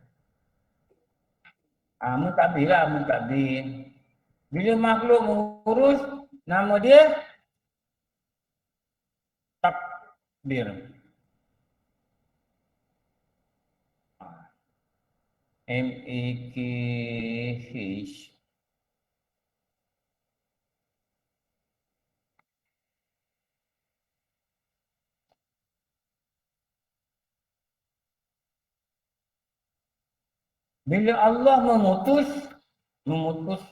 Mentadbir lah, mentadbir. Bila makhluk mengurus, nama dia takbir. M-A-K-H. Bila Allah memutus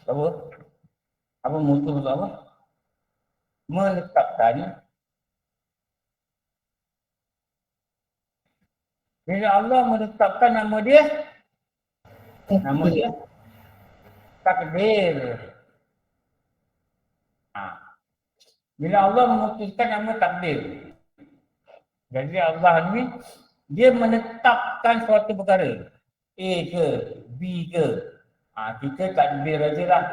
apa? Apa memutus Allah? Menetapkan. Bila Allah menetapkan nama dia takdir. Bila Allah memutuskan nama takdir. Jadi Allah ni dia menetapkan suatu perkara. A ke, B ke. Kita takdir aja lah.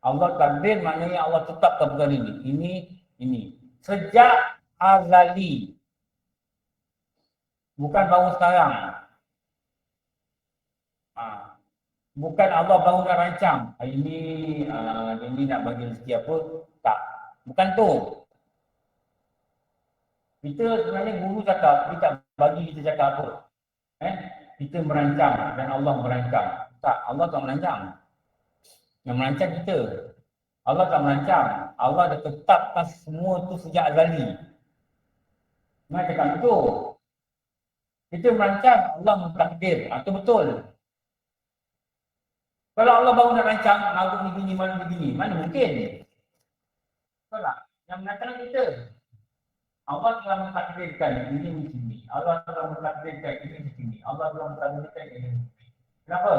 Allah takdir maknanya Allah tetapkan perkara ini. Ini. Sejak azali. Bukan baru sekarang. Bukan Allah baru nak rancang. Ini nak bagi rezeki apa. Tak. Bukan tu. Kita sebenarnya guru cakap, dia tak bagi kita cakap apa. Kita merancang dan Allah merancang. Tak, Allah tak merancang. Yang merancang kita. Allah tak merancang. Allah dah tetapkan semua tu sejak azali. Mana cakap betul? Kita merancang, Allah mentakdir. Itu betul. Kalau Allah baru nak rancang, maghrib ni begini, malam begini, mana mungkin? Betul tak? Yang merancang kita. Allah telah mentakdirkan ini di sini. Allah telah mentakdirkan ini di sini. Allah telah mentakdirkan ini di sini. Kenapa?